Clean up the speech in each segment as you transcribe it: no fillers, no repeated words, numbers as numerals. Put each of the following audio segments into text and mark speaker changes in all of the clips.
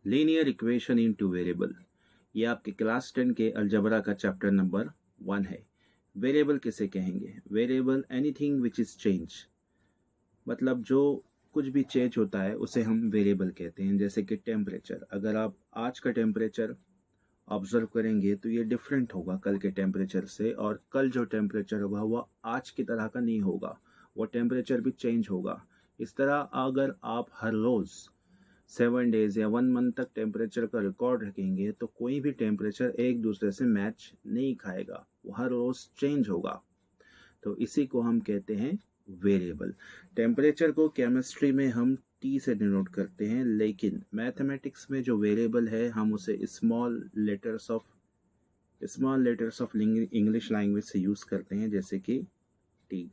Speaker 1: Linear equation in two variable, ये आपके class 10 के अलजबरा का चैप्टर नंबर 1 है। वेरिएबल किसे कहेंगे? Variable anything which is change, मतलब जो कुछ भी चेंज होता है उसे हम वेरिएबल कहते हैं। जैसे कि टेम्परेचर, अगर आप आज का टेम्परेचर ऑब्जर्व करेंगे तो ये डिफरेंट होगा कल के टेम्परेचर से, और कल जो टेम्परेचर होगा वह आज की तरह का नहीं होगा, वो टेम्परेचर भी चेंज होगा। इस तरह अगर आप हर रोज़ 7 डेज या 1 मंथ तक टेम्परेचर का रिकॉर्ड रखेंगे तो कोई भी टेम्परेचर एक दूसरे से मैच नहीं खाएगा, वो हर रोज़ चेंज होगा। तो इसी को हम कहते हैं वेरिएबल। टेम्परेचर को केमिस्ट्री में हम T से डिनोट करते हैं, लेकिन मैथमेटिक्स में जो वेरिएबल है हम उसे small letters of English language से यूज़ करते हैं, जैसे कि T।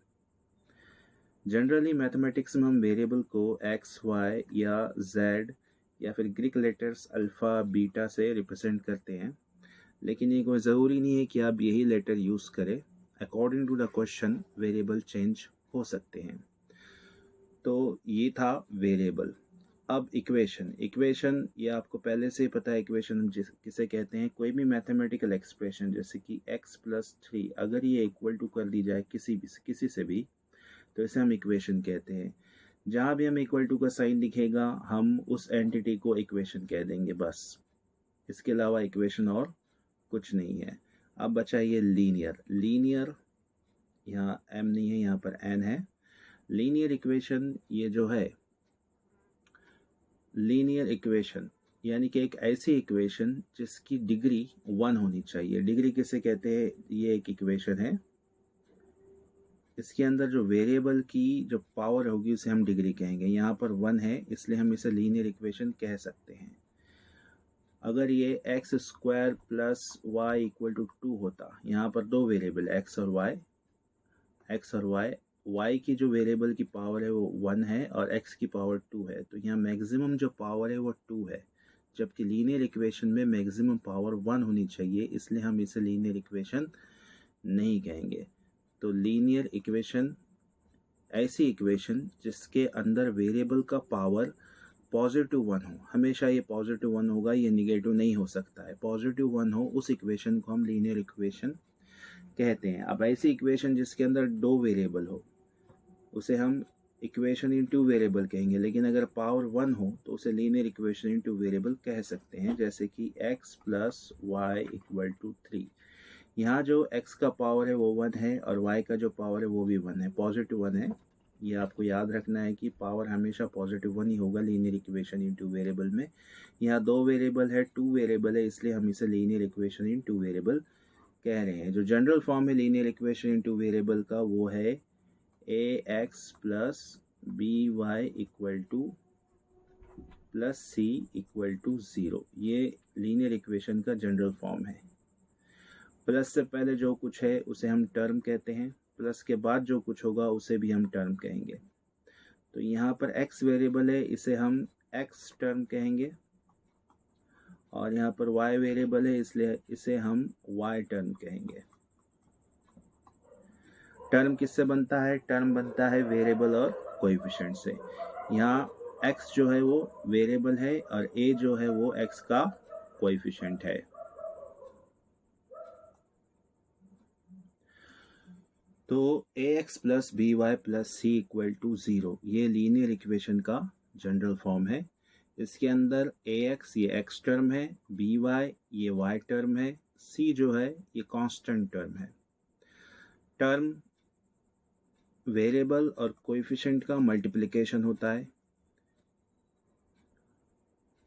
Speaker 1: जनरली मैथमेटिक्स में हम वेरिएबल को X, Y या Z या फिर ग्रीक लेटर्स अल्फ़ा बीटा से रिप्रेजेंट करते हैं, लेकिन ये कोई ज़रूरी नहीं है कि आप यही लेटर यूज़ करें। According to the question variable change हो सकते हैं। तो ये था वेरिएबल। अब इक्वेशन ये आपको पहले से ही पता है। इक्वेशन हम किसे कहते हैं? कोई भी मैथमेटिकल एक्सप्रेशन, जैसे कि x+3 अगर ये इक्वल टू कर दी जाए किसी से भी, तो इसे हम इक्वेशन कहते हैं। जहाँ भी हम इक्वल टू का साइन दिखेगा हम उस एंटिटी को इक्वेशन कह देंगे, बस। इसके अलावा इक्वेशन और कुछ नहीं है। अब बचा ये लीनियर, यहाँ m नहीं है, यहाँ पर n है। लीनियर इक्वेशन ये जो है, लीनियर इक्वेशन यानी कि एक ऐसी इक्वेशन जिसकी डिग्री 1 होनी चाहिए। डिग्री किसे कहते हैं? ये एक इक्वेशन है, इसके अंदर जो वेरिएबल की जो पावर होगी उसे हम डिग्री कहेंगे। यहाँ पर 1 है इसलिए हम इसे लीनियर इक्वेशन कह सकते हैं। अगर ये x² plus y equal to 2 होता, यहाँ पर दो वेरिएबल x और y, y की जो वेरिएबल की पावर है वो 1 है और x की पावर 2 है, तो यहाँ मैक्सिमम जो पावर है वो 2 है, जबकि लीनियर इक्वेशन में मैक्सिमम पावर 1 होनी चाहिए, इसलिए हम इसे लीनियर इक्वेशन नहीं कहेंगे। तो लीनियर इक्वेशन ऐसी इक्वेशन जिसके अंदर वेरिएबल का पावर +1 हो, हमेशा ये +1 होगा, ये निगेटिव नहीं हो सकता है। +1 हो उस इक्वेशन को हम लीनियर इक्वेशन कहते हैं। अब ऐसी इक्वेशन जिसके अंदर दो वेरिएबल हो उसे हम इक्वेशन इनटू वेरिएबल कहेंगे, लेकिन अगर पावर 1 हो तो उसे लीनियर इक्वेशन इनटू वेरिएबल कह सकते हैं, जैसे कि x + y = 3। यहाँ जो x का पावर है वो 1 है और y का जो पावर है वो भी 1 है, +1 है। ये आपको याद रखना है कि पावर हमेशा +1 ही होगा लीनियर इक्वेशन इनटू वेरिएबल में। यहाँ दो वेरिएबल है, 2 वेरिएबल है, इसलिए हम इसे लीनियर इक्वेशन इनटू वेरिएबल कह रहे हैं। जो जनरल फॉर्म है लीनियर इक्वेशन इनटू वेरिएबल का वो है ax + by + c = 0। ये लीनियर इक्वेशन का जनरल फॉर्म है। प्लस से पहले जो कुछ है उसे हम टर्म कहते हैं, प्लस के बाद जो कुछ होगा उसे भी हम टर्म कहेंगे। तो यहाँ पर x वेरिएबल है, इसे हम x टर्म कहेंगे, और यहाँ पर y वेरिएबल है इसलिए इसे हम y टर्म कहेंगे। टर्म किससे बनता है? टर्म बनता है वेरिएबल और कोएफिशिएंट से। यहाँ x जो है वो वेरिएबल है और a जो है वो x का कोएफिशिएंट है। तो ax + by + c = 0 ये लीनियर इक्वेशन का जनरल फॉर्म है। इसके अंदर ax ये x टर्म है, by ये y टर्म है, c जो है ये कांस्टेंट टर्म है। टर्म वेरिएबल और कोएफिशिएंट का मल्टीप्लिकेशन होता है।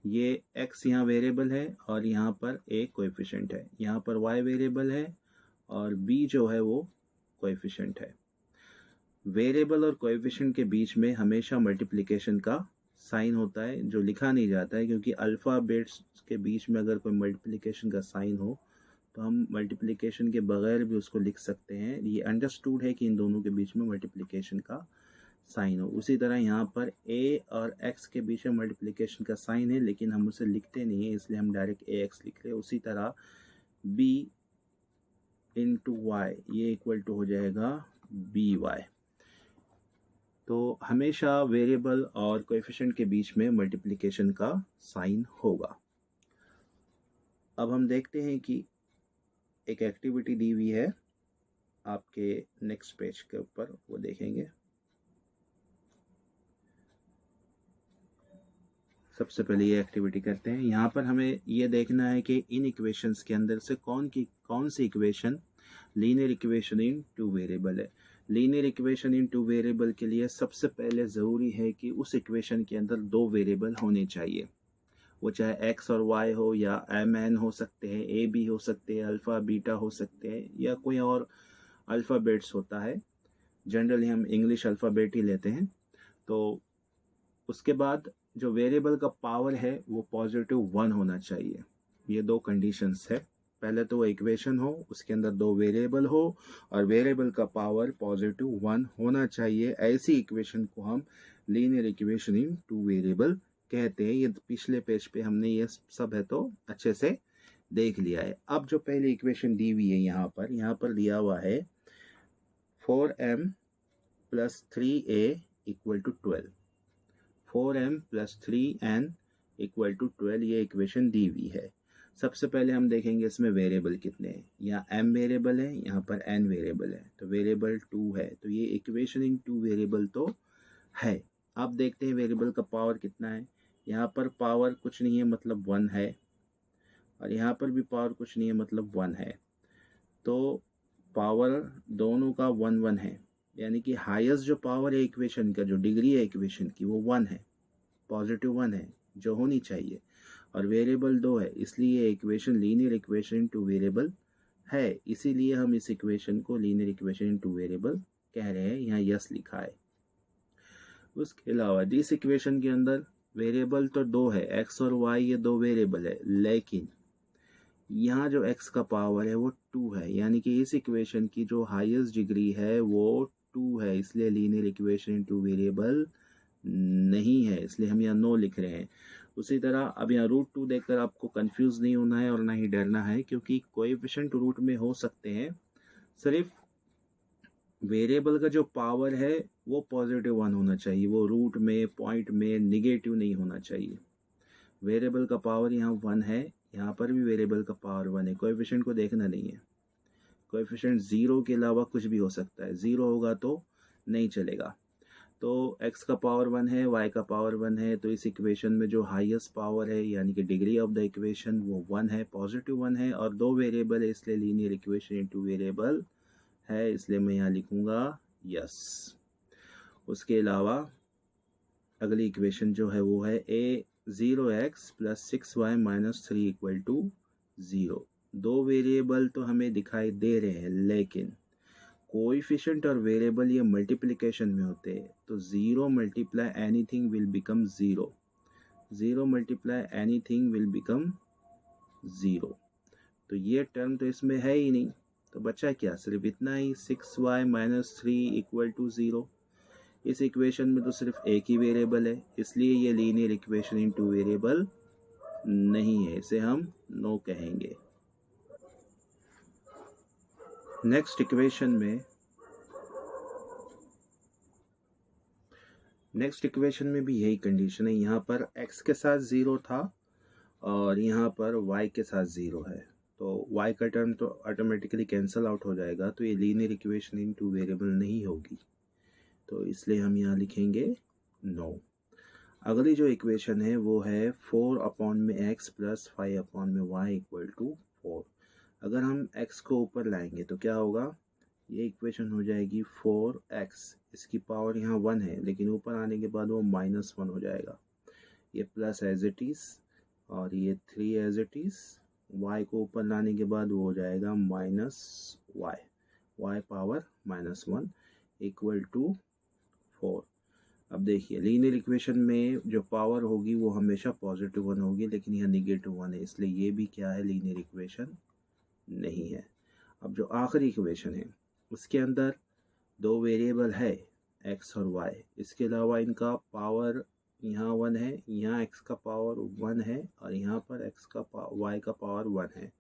Speaker 1: ये x यहाँ वेरिएबल है और यहाँ पर a कोएफिशिएंट है, यहाँ पर y वेरिएबल है और b जो है वो कोएफिशिएंट है। वेरिएबल और कोएफिशिएंट के बीच में हमेशा मल्टीप्लिकेशन का साइन होता है, जो लिखा नहीं जाता है, क्योंकि अल्फ़ाबेट्स के बीच में अगर कोई मल्टीप्लिकेशन का साइन हो तो हम मल्टीप्लिकेशन के बगैर भी उसको लिख सकते हैं। ये अंडरस्टूड है कि इन दोनों के बीच में मल्टीप्लिकेशन का साइन हो। उसी तरह यहाँ पर a और x के बीच में मल्टीप्लिकेशन का साइन है, लेकिन हम उसे लिखते नहीं है, इसलिए हम डायरेक्ट ax लिख रहे हैं। उसी तरह b × y ये इक्वल टू हो जाएगा by। तो हमेशा वेरिएबल और कोएफिशिएंट के बीच में मल्टीप्लिकेशन का साइन होगा। अब हम देखते हैं कि एक एक्टिविटी दी हुई है आपके नेक्स्ट पेज के ऊपर, वो देखेंगे। सबसे पहले ये एक्टिविटी करते हैं। यहाँ पर हमें ये देखना है कि इन इक्वेशंस के अंदर से कौन सी equation linear equation in two variable है। Linear equation in two variable के लिए सबसे पहले ज़रूरी है कि उस इक्वेशन के अंदर दो वेरिएबल होने चाहिए, वो चाहे x और y हो या mn हो सकते हैं, a b हो सकते हैं, अल्फ़ा बीटा हो सकते हैं, या कोई और अल्फ़ाबेट्स होता है। जनरली हम इंग्लिश अल्फ़ाबेट ही लेते हैं। तो उसके बाद जो वेरिएबल का पावर है वो +1 होना चाहिए। ये दो कंडीशंस है। पहले तो वो इक्वेशन हो, उसके अंदर दो वेरिएबल हो और वेरिएबल का पावर +1 होना चाहिए। ऐसी इक्वेशन को हम linear equation in two variable कहते हैं। ये पिछले पेज पे हमने ये सब है तो अच्छे से देख लिया है। अब जो पहली इक्वेशन दी हुई है यहाँ पर दिया हुआ है 4m + 3a = 12, 4m + 3n = 12, ये इक्वेशन दी हुई है। सबसे पहले हम देखेंगे इसमें वेरिएबल कितने हैं। यहाँ m वेरिएबल है, यहाँ पर n वेरिएबल है, तो वेरिएबल 2 है, तो ये इक्वेशन इन टू वेरिएबल तो है। अब देखते हैं वेरिएबल का पावर कितना है। यहाँ पर पावर कुछ नहीं है मतलब 1 है, और यहाँ पर भी पावर कुछ नहीं है मतलब 1 है। तो पावर दोनों का 1 1 है, यानी कि हाईएस्ट जो पावर है इक्वेशन का, जो डिग्री है इक्वेशन की, वो 1 है, +1 है जो होनी चाहिए। और वेरिएबल 2 है, इसलिए ये equation linear equation two variable है। इसीलिए हम इस इक्वेशन को लीनियर इक्वेशन टू वेरिएबल कह रहे हैं। यहाँ यस लिखा है। उसके अलावा इस इक्वेशन के अंदर वेरिएबल तो 2 है, x और y, ये दो वेरिएबल है, लेकिन यहाँ जो x का पावर है वो 2 है, यानी कि इस इक्वेशन की जो हाईएस्ट डिग्री है वो 2 है, इसलिए लीनियर इक्वेशन टू वेरिएबल नहीं है, इसलिए हम यहाँ नो लिख रहे हैं। उसी तरह अब यहाँ √2 देखकर आपको कंफ्यूज नहीं होना है और ना ही डरना है, क्योंकि कोएफिशिएंट रूट में हो सकते हैं। सिर्फ वेरिएबल का जो पावर है वो +1 होना चाहिए, वो रूट में, पॉइंट में नेगेटिव नहीं होना चाहिए। वेरिएबल का पावर यहाँ 1 है, यहाँ पर भी वेरिएबल का पावर 1 है। कोएफिशिएंट को देखना नहीं है, कोएफिशिएंट 0 के अलावा कुछ भी हो सकता है, 0 होगा तो नहीं चलेगा। तो x का पावर 1 है, y का पावर 1 है, तो इस इक्वेशन में जो हाईएस्ट पावर है यानी कि डिग्री ऑफ द इक्वेशन वो 1 है, +1 है, और दो वेरिएबल है, इसलिए लीनियर इक्वेशन इनटू वेरिएबल है, इसलिए मैं यहाँ लिखूँगा यस। उसके अलावा अगली इक्वेशन जो है वो है a0x + 6y - 3 = 0। दो वेरिएबल तो हमें दिखाई दे रहे हैं, लेकिन कोएफिशिएंट और वेरिएबल ये मल्टीप्लिकेशन में होते हैं, तो 0 × anything will become 0, 0 × anything will become 0। तो ये टर्म तो इसमें है ही नहीं, तो बचा क्या, सिर्फ इतना ही, 6y - 3 = 0। इस इक्वेशन में तो सिर्फ एक ही वेरिएबल है, इसलिए ये linear equation in two variable नहीं है, इसे हम नो कहेंगे। नेक्स्ट इक्वेशन में भी यही कंडीशन है। यहाँ पर x के साथ 0 था और यहाँ पर y के साथ 0 है, तो y का टर्म तो ऑटोमेटिकली कैंसिल आउट हो जाएगा, तो ये linear equation in two variable नहीं होगी, तो इसलिए हम यहाँ लिखेंगे नो। अगली जो इक्वेशन है वो है 4/x + 5/y = 4। अगर हम x को ऊपर लाएंगे तो क्या होगा, ये इक्वेशन हो जाएगी 4x, इसकी पावर यहाँ 1 है, लेकिन ऊपर आने के बाद वो -1 हो जाएगा, ये प्लस एज इट इज़, और ये 3 एज इट इज़। y को ऊपर लाने के बाद वो हो जाएगा -y, y पावर -1 = 4। अब देखिए लीनियर इक्वेशन में जो पावर होगी वो हमेशा +1 होगी, लेकिन यहाँ -1 है, इसलिए ये भी क्या है, लीनियर इक्वेशन नहीं है। अब जो आखिरी इक्वेशन है उसके अंदर दो वेरिएबल है x और y, इसके अलावा इनका पावर यहाँ 1 है, यहाँ x का पावर 1 है और यहाँ पर y का पावर 1 है।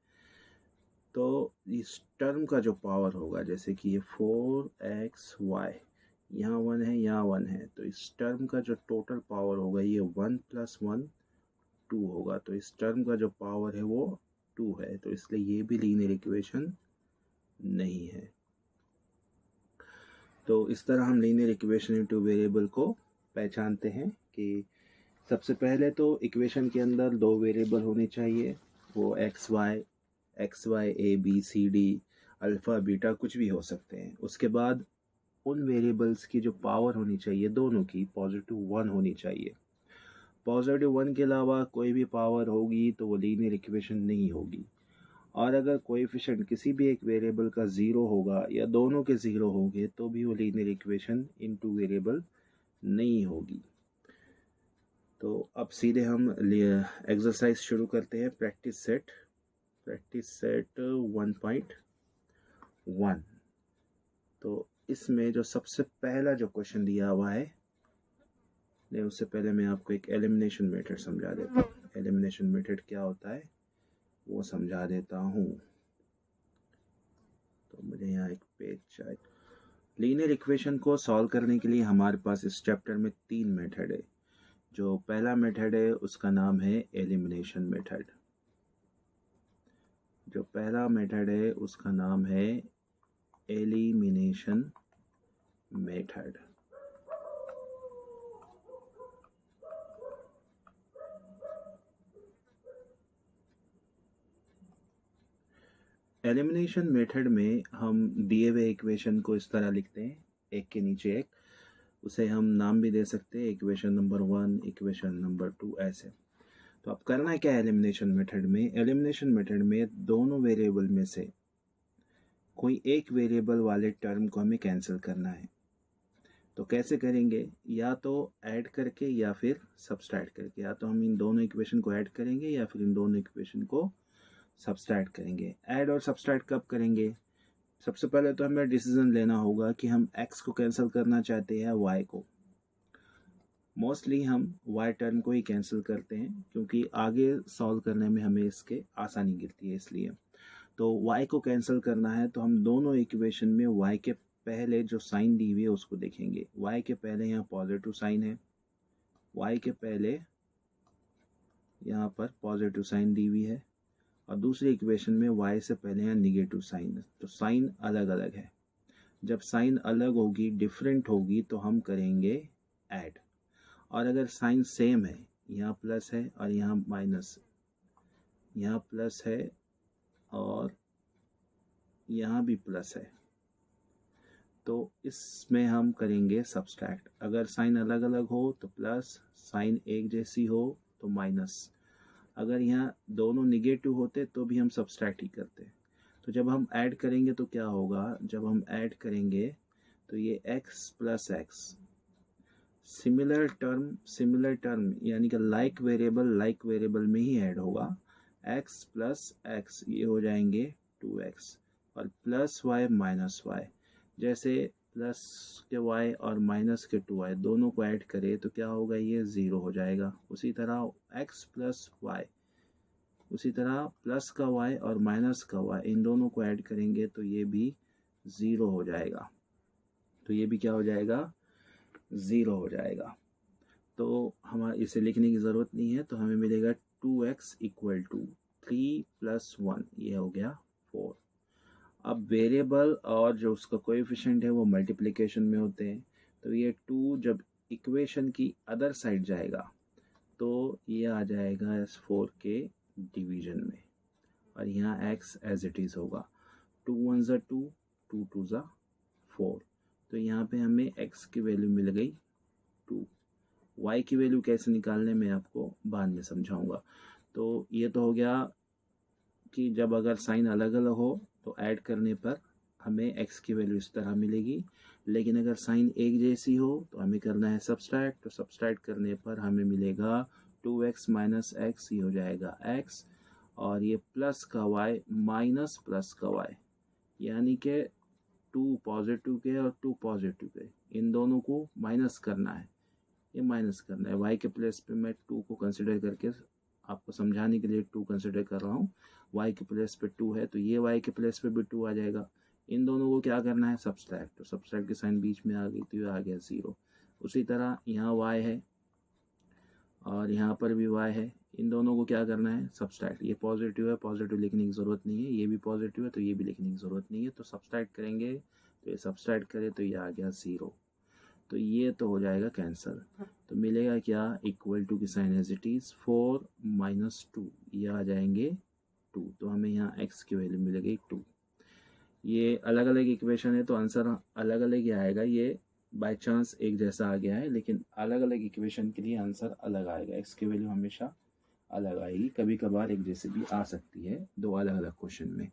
Speaker 1: तो इस टर्म का जो पावर होगा, जैसे कि ये 4xy, यहाँ 1 है, यहाँ 1 है, तो इस टर्म का जो टोटल पावर होगा ये 1 + 1 2 होगा। तो इस टर्म का जो पावर है वो 2 है, तो इसलिए ये भी लीनियर इक्वेशन नहीं है। तो इस तरह हम लीनियर इक्वेशन इनटू वेरिएबल को पहचानते हैं कि सबसे पहले तो इक्वेशन के अंदर दो वेरिएबल होने चाहिए, वो X Y A B C D alpha beta कुछ भी हो सकते हैं। उसके बाद उन वेरिएबल्स की जो पावर होनी चाहिए दोनों की +1 होनी चाहिए। +1 के अलावा कोई भी पावर होगी तो वो लीनियर इक्वेशन नहीं होगी। और अगर कोएफिशिएंट किसी भी एक वेरिएबल का 0 होगा या दोनों के 0 होंगे तो भी वो लीनियर इक्वेशन इनटू वेरिएबल नहीं होगी। तो अब सीधे हम एक्सरसाइज शुरू करते हैं। Practice set 1.1। तो इसमें जो सबसे पहला जो क्वेश्चन दिया हुआ है, नहीं उससे पहले मैं आपको एक एलिमिनेशन मेथड समझा देता हूँ। एलिमिनेशन मेथड क्या होता है वो समझा देता हूँ। तो मुझे यहाँ एक पेज चाहिए। लीनियर इक्वेशन को सॉल्व करने के लिए हमारे पास इस चैप्टर में 3 मेथड है। जो पहला मेथड है उसका नाम है एलिमिनेशन मेथड। जो पहला मेथड है उसका नाम है एलिमिनेशन मेथड। एलिमिनेशन मेथड में हम दिए हुए इक्वेशन को इस तरह लिखते हैं, एक के नीचे एक। उसे हम नाम भी दे सकते हैं, इक्वेशन नंबर 1, इक्वेशन नंबर 2, ऐसे। तो अब करना है क्या एलिमिनेशन मेथड में? एलिमिनेशन मेथड में दोनों वेरिएबल में से कोई एक वेरिएबल वाले टर्म को हमें कैंसिल करना है। तो कैसे करेंगे? या तो ऐड करके या फिर सब्सट्रैक्ट करके। या तो हम इन दोनों इक्वेशन को ऐड करेंगे या फिर इन दोनों इक्वेशन को सब्सट्रैक्ट करेंगे। ऐड और सब्सट्रैक्ट कब करेंगे? सबसे पहले तो हमें डिसीजन लेना होगा कि हम x को कैंसिल करना चाहते हैं y को। मोस्टली हम y टर्म को ही कैंसिल करते हैं क्योंकि आगे सॉल्व करने में हमें इसके आसानी गिरती है, इसलिए। तो y को कैंसिल करना है तो हम दोनों इक्वेशन में y के पहले जो साइन दी हुई है उसको देखेंगे। y के पहले यहाँ पॉजिटिव साइन है, y के पहले यहाँ पर पॉजिटिव साइन दी हुई है, और दूसरी इक्वेशन में y से पहले यहाँ निगेटिव साइन है। तो साइन अलग अलग है। जब साइन अलग होगी, डिफरेंट होगी, तो हम करेंगे ऐड। और अगर साइन सेम है, यहाँ प्लस है और यहाँ माइनस, यहाँ प्लस है और यहाँ भी प्लस है, तो इसमें हम करेंगे सब्सट्रैक्ट। अगर साइन अलग अलग हो तो प्लस, साइन एक जैसी हो तो माइनस। अगर यहाँ दोनों निगेटिव होते तो भी हम सब्सट्रैक्ट ही करते। तो जब हम ऐड करेंगे तो क्या होगा? जब हम ऐड करेंगे तो ये x plus x, similar term यानी कि लाइक वेरिएबल में ही ऐड होगा। x प्लस एक्स ये हो जाएंगे 2x, और प्लस y माइनस y। जैसे प्लस के y और माइनस के 2y दोनों को ऐड करें तो क्या होगा? ये 0 हो जाएगा। उसी तरह x प्लस y, उसी तरह प्लस का y और माइनस का y इन दोनों को ऐड करेंगे तो ये भी 0 हो जाएगा। तो ये भी क्या हो जाएगा? 0 हो जाएगा। तो हमारा इसे लिखने की ज़रूरत नहीं है, तो हमें मिलेगा 2x = 3 + 1, ये हो गया 4। अब वेरिएबल और जो उसका कोएफिशिएंट है वो मल्टीप्लिकेशन में होते हैं, तो ये 2 जब इक्वेशन की अदर साइड जाएगा तो ये आ जाएगा S4 के डिवीजन में, और यहाँ x एज इट इज़ होगा। 2 × 1 = 2, 2 × 2 = 4। तो यहाँ पे हमें x की वैल्यू मिल गई 2। y की वैल्यू कैसे निकालने मैं आपको बाद में समझाऊंगा। तो ये तो हो गया कि जब अगर साइन अलग अलग हो तो ऐड करने पर हमें x की वैल्यू इस तरह मिलेगी, लेकिन अगर साइन एक जैसी हो तो हमें करना है सब्सट्रैक्ट। तो सब्सट्रैक्ट करने पर हमें मिलेगा 2x माइनस x, ये हो जाएगा x, और ये प्लस का y माइनस प्लस का y, यानी कि 2 पॉजिटिव के और 2 पॉजिटिव के, इन दोनों को माइनस करना है। ये माइनस करना है। y के प्लेस पे मैं 2 को कंसिडर करके आपको समझाने के लिए 2 कंसिडर कर रहा हूँ। y के प्लेस पे 2 है तो ये y के प्लेस पे भी 2 आ जाएगा। इन दोनों को क्या करना है, सब्सट्रैक्ट। तो सब्सट्रैक्ट की साइन बीच में आ गई तो ये आ गया 0। उसी तरह यहाँ y है और यहाँ पर भी y है, इन दोनों को क्या करना है, सब्सट्रैक्ट। ये पॉजिटिव है, पॉजिटिव लिखने की ज़रूरत नहीं है, ये भी पॉजिटिव है तो ये भी लिखने की ज़रूरत नहीं है। तो सब्सट्रैक्ट करेंगे तो ये सब्सट्रैक्ट करे तो ये आ गया 0। तो ये तो हो जाएगा कैंसल। तो मिलेगा क्या, इक्वल टू की sign as it is 4 minus 2, ये आ जाएंगे 2। तो हमें यहाँ x की वैल्यू मिलेगी 2। ये अलग अलग इक्वेशन है तो आंसर अलग अलग ही आएगा। ये बाय चांस एक जैसा आ गया है, लेकिन अलग अलग इक्वेशन के लिए आंसर अलग आएगा। x की वैल्यू हमेशा अलग आएगी, कभी कभार एक जैसे भी आ सकती है दो अलग अलग क्वेश्चन में।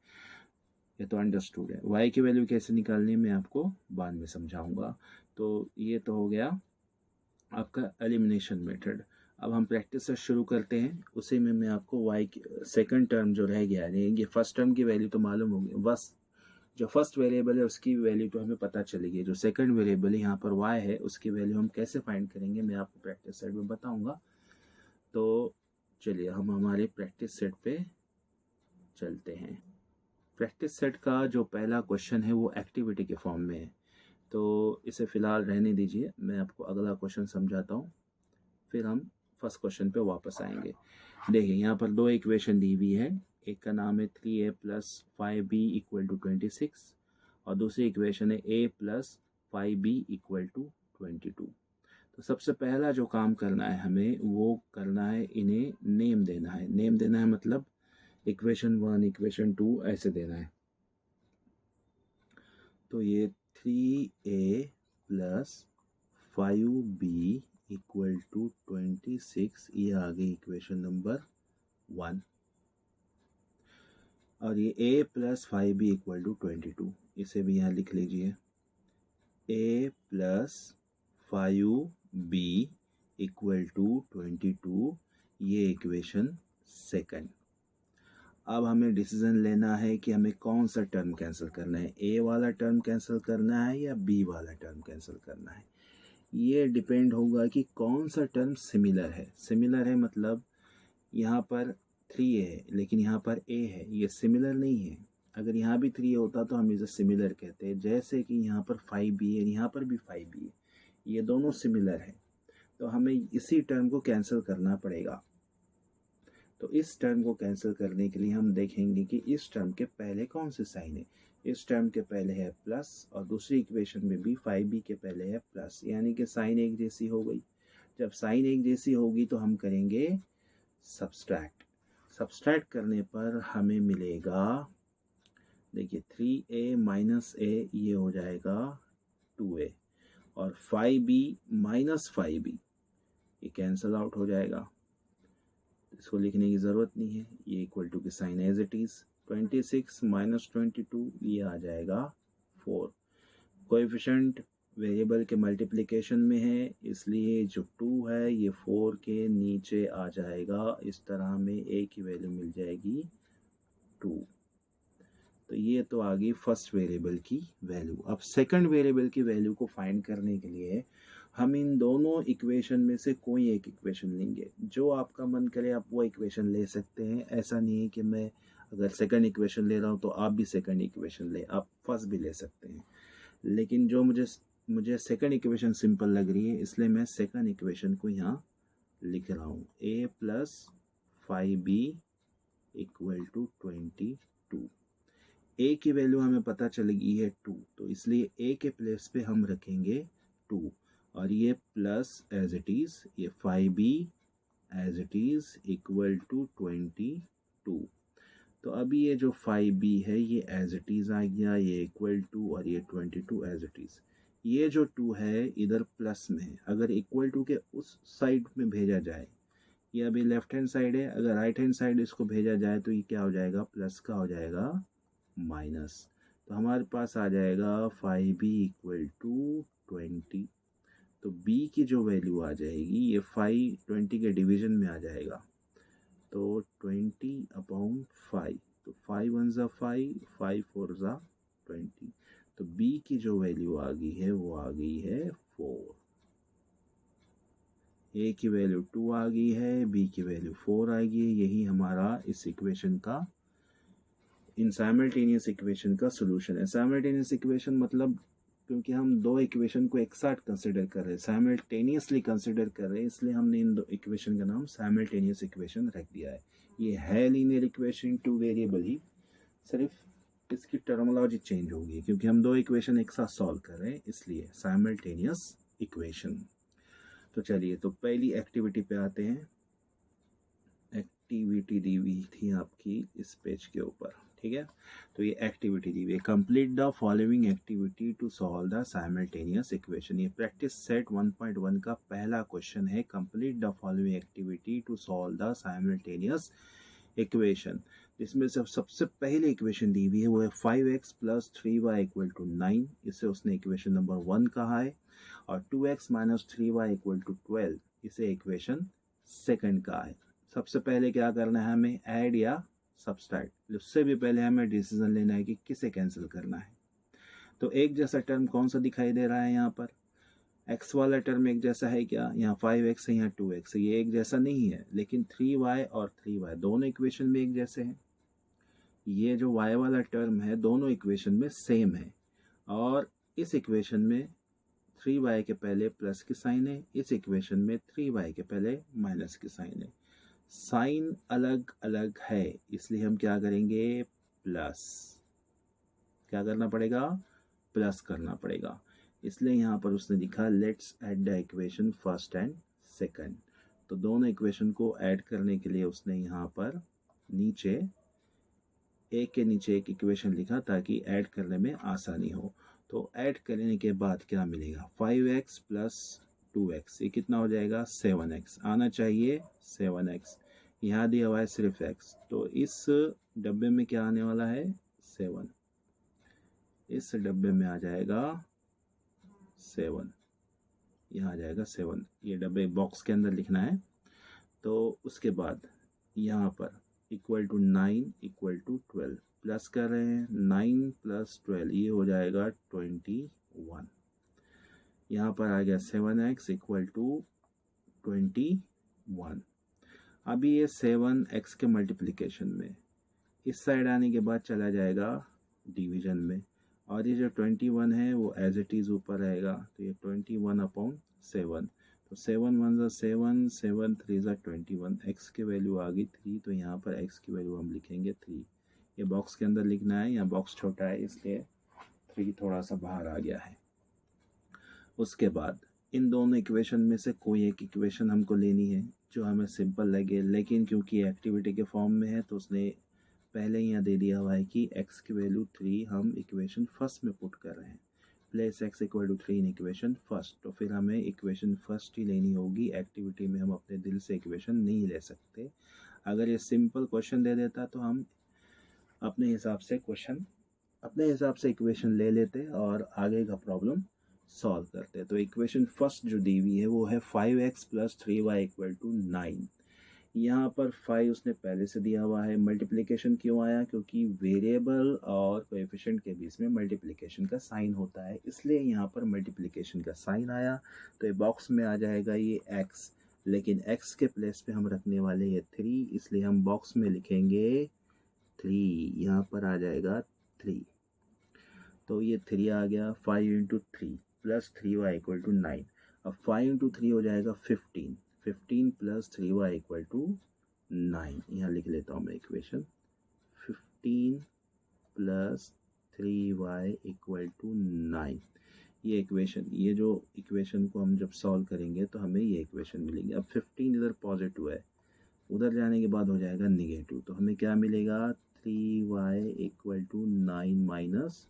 Speaker 1: ये तो अंडरस्टूड है। y की वैल्यू कैसे निकालनी है मैं आपको बाद में समझाऊंगा। तो ये तो हो गया आपका एलिमिनेशन मेथड। अब हम प्रैक्टिस से शुरू करते हैं। उसी में मैं आपको y की सेकंड टर्म जो रह गया है, ये फर्स्ट टर्म की वैल्यू तो मालूम होगी, बस जो फर्स्ट वेरिएबल है उसकी वैल्यू तो हमें पता चलेगी। जो सेकंड वेरिएबल है यहाँ पर y है, उसकी वैल्यू हम कैसे फाइंड करेंगे मैं आपको प्रैक्टिस सेट में बताऊंगा। तो चलिए हम हमारे प्रैक्टिस सेट पे चलते हैं। प्रैक्टिस सेट का जो पहला क्वेश्चन है वो एक्टिविटी के फॉर्म में है, तो इसे फ़िलहाल रहने दीजिए, मैं आपको अगला क्वेश्चन समझाता हूँ, फिर हम फर्स्ट क्वेश्चन पे वापस आएंगे। देखिए यहाँ पर दो इक्वेशन दी हुई है, एक का नाम है 3a + 5b = 26 और दूसरी इक्वेशन है a + 5b = 22। तो सबसे पहला जो काम करना है हमें वो करना है, इन्हें नेम देना है। नेम देना है मतलब इक्वेशन 1 इक्वेशन 2 ऐसे देना है। तो ये 3a + 5b = 26, ये आ गई इक्वेशन नंबर 1। और ये a + 5b = 22, इसे भी यहाँ लिख लीजिए। a + 5b = 22, ये इक्वेशन सेकंड। अब हमें डिसीजन लेना है कि हमें कौन सा टर्म कैंसिल करना है, a वाला टर्म कैंसिल करना है या b वाला टर्म कैंसिल करना है। ये डिपेंड होगा कि कौन सा टर्म सिमिलर है। सिमिलर है मतलब यहाँ पर 3a है लेकिन यहाँ पर a है, ये सिमिलर नहीं है। अगर यहाँ भी 3 होता तो हम इसे सिमिलर कहते हैं, जैसे कि यहाँ पर 5b है, यहाँ पर भी 5b है, ये दोनों सिमिलर है। तो हमें इसी टर्म को कैंसिल करना पड़ेगा। तो इस टर्म को कैंसिल करने के लिए हम देखेंगे कि इस टर्म के पहले कौन से साइन है। इस टर्म के पहले है प्लस और दूसरी इक्वेशन में भी 5b के पहले है प्लस, यानी कि साइन एक जैसी हो गई। जब साइन एक जैसी होगी तो हम करेंगे सब्सट्रैक्ट। सब्सट्रैक्ट करने पर हमें मिलेगा, देखिए 3a - a ये हो जाएगा 2a और 5b - 5b ये कैंसिल आउट हो जाएगा, इसको लिखने की ज़रूरत नहीं है। ये इक्वल टू की साइन एज इट इज़ 26 - 22, ये आ जाएगा 4। कोएफिशिएंट वेरिएबल के मल्टीप्लिकेशन में है, इसलिए जो 2 है ये 4 के नीचे आ जाएगा। इस तरह में a की वैल्यू मिल जाएगी 2। तो ये तो आ गई फर्स्ट वेरिएबल की वैल्यू। अब सेकंड वेरिएबल की वैल्यू को फाइंड करने के लिए हम इन दोनों इक्वेशन में से कोई एक इक्वेशन लेंगे। जो आपका मन करे आप वो इक्वेशन ले सकते हैं। ऐसा नहीं है कि मैं अगर सेकंड इक्वेशन ले रहा हूँ तो आप भी सेकंड इक्वेशन ले, आप फर्स्ट भी ले सकते हैं। लेकिन जो मुझे सेकंड इक्वेशन सिंपल लग रही है, इसलिए मैं सेकंड इक्वेशन को यहाँ लिख रहा हूँ। a + 5b = 22। a की वैल्यू हमें पता चलेगी है 2, तो इसलिए a के प्लेस पे हम रखेंगे 2 और ये प्लस एज इट इज़, ये 5b एज इट इज़ = 22। तो अभी ये जो 5b है ये एज इट इज़ आ गया, ये इक्वल टू और ये 22 एज इट इज़। ये जो 2 है इधर प्लस में है, अगर इक्वल टू के उस साइड में भेजा जाए, ये अभी लेफ्ट हैंड साइड है, अगर राइट हैंड साइड इसको भेजा जाए तो ये क्या हो जाएगा, प्लस का हो जाएगा माइनस। तो हमारे पास आ जाएगा 5b = 20। तो b की जो वैल्यू आ जाएगी ये 5 20 के डिवीजन में आ जाएगा, तो 20/5। तो 5 1 ज़ा 5, 5 4 ज़ा 20। तो b की जो वैल्यू आ गई है वो आ गई है 4। a की वैल्यू 2 आ गई है, b की वैल्यू 4 आ गई है। यही हमारा इस इक्वेशन का इन साइमल्टेनियस इक्वेशन का सोल्यूशन है। साइमल्टेनियस इक्वेशन मतलब क्योंकि हम दो इक्वेशन को एक साथ कंसिडर कर रहे हैं, साइमल्टेनियसली कंसिडर कर रहे हैं, इसलिए हमने इन दो इक्वेशन का नाम साइमल्टेनियस इक्वेशन रख दिया है। ये है लीनियर इक्वेशन टू वेरिएबल ही, सिर्फ इसकी टर्मोलॉजी चेंज होगी क्योंकि हम दो इक्वेशन एक साथ सॉल्व कर रहे हैं, इसलिए साइमल्टेनियस इक्वेशन। तो चलिए, तो पहली एक्टिविटी पे आते हैं। एक्टिविटी दी हुई थी आपकी इस पेज के ऊपर, ठीक है। तो ये एक्टिविटी दी हुई है, complete the following activity to solve the simultaneous equation. ये प्रैक्टिस सेट 1.1 का पहला क्वेश्चन है, complete the following activity to solve the simultaneous equation. जिसमें से सबसे पहली इक्वेशन दी हुई है वो है 5x + 3y = 9, इसे उसने इक्वेशन नंबर 1 कहा है। और 2x - 3y = 12, इसे इक्वेशन सेकंड कहा है। सबसे पहले क्या करना है हमें, ऐड या सब्सट्रैक्ट। उससे भी पहले हमें डिसीजन लेना है कि किसे कैंसिल करना है। तो एक जैसा टर्म कौन सा दिखाई दे रहा है यहाँ पर, x वाला टर्म एक जैसा है क्या, यहाँ 5x है, यहाँ 2x है, ये एक जैसा नहीं है। लेकिन 3y और 3y दोनों इक्वेशन में एक जैसे हैं। ये जो y वाला टर्म है दोनों इक्वेशन में सेम है, और इस इक्वेशन में 3y के पहले प्लस की साइन है, इस इक्वेशन में 3y के पहले माइनस की साइन है। साइन अलग अलग है, इसलिए हम क्या करेंगे, प्लस। क्या करना पड़ेगा, प्लस करना पड़ेगा। इसलिए यहाँ पर उसने लिखा let's add the equation first and second. तो दोनों इक्वेशन को ऐड करने के लिए उसने यहाँ पर नीचे एक के नीचे एक इक्वेशन लिखा ताकि ऐड करने में आसानी हो। तो ऐड करने के बाद क्या मिलेगा, 5x + 2x, ये कितना हो जाएगा, 7x आना चाहिए, 7x। यहाँ दिया हुआ है सिर्फ x, तो इस डब्बे में क्या आने वाला है, 7। इस डब्बे में आ जाएगा 7, यहाँ आ जाएगा 7। ये डब्बे बॉक्स के अंदर लिखना है। तो उसके बाद यहाँ पर = 9 = 12 प्लस कर रहे हैं, 9 + 12 ये हो जाएगा 21। यहाँ पर आ गया 7x = 21। अभी ये 7x के मल्टीप्लिकेशन में इस साइड आने के बाद चला जाएगा डिवीजन में, और ये जो 21 है वो एज इट इज़ ऊपर रहेगा। तो ये 21/7, तो 7 1 7, 7 3 21, x की वैल्यू आ गई 3, तो यहाँ पर x की वैल्यू हम लिखेंगे 3। ये बॉक्स के अंदर लिखना है, यहाँ बॉक्स छोटा है इसलिए 3 थोड़ा सा बाहर आ गया है। उसके बाद इन दोनों इक्वेशन में से कोई एक इक्वेशन हमको लेनी है जो हमें सिंपल लगे, लेकिन क्योंकि एक्टिविटी के फॉर्म में है तो उसने पहले ही यहाँ दे दिया हुआ है कि x की वैल्यू 3 हम इक्वेशन फर्स्ट में पुट कर रहे हैं। Place x = 3 in equation first, तो फिर हमें इक्वेशन फर्स्ट ही लेनी होगी। एक्टिविटी में हम अपने दिल से इक्वेशन नहीं ले सकते। अगर ये सिंपल क्वेश्चन दे देता तो हम अपने हिसाब से इक्वेशन ले लेते और आगे का प्रॉब्लम सॉल्व करते। तो इक्वेशन फर्स्ट जो दी हुई है वो है 5x + 3y = 9। यहाँ पर 5 उसने पहले से दिया हुआ है। मल्टीप्लिकेशन क्यों आया, क्योंकि वेरिएबल और कोएफिशिएंट के बीच में मल्टीप्लिकेशन का साइन होता है, इसलिए यहाँ पर मल्टीप्लिकेशन का साइन आया। तो ये बॉक्स में आ जाएगा ये x, लेकिन x के प्लेस पे हम रखने वाले ये 3, इसलिए हम बॉक्स में लिखेंगे 3। यहाँ पर आ जाएगा 3, तो ये 3 आ गया। 5 × 3 + 3y = 9। अब 5 × 3 हो जाएगा 15, 15 + 3y = 9। यहाँ लिख लेता हूँ मैं इक्वेशन, 15 + 3y = 9। ये इक्वेशन, ये जो इक्वेशन को हम जब सॉल्व करेंगे तो हमें ये इक्वेशन मिलेंगे। अब 15 इधर पॉजिटिव है, उधर जाने के बाद हो जाएगा नेगेटिव, तो हमें क्या मिलेगा, 3y = 9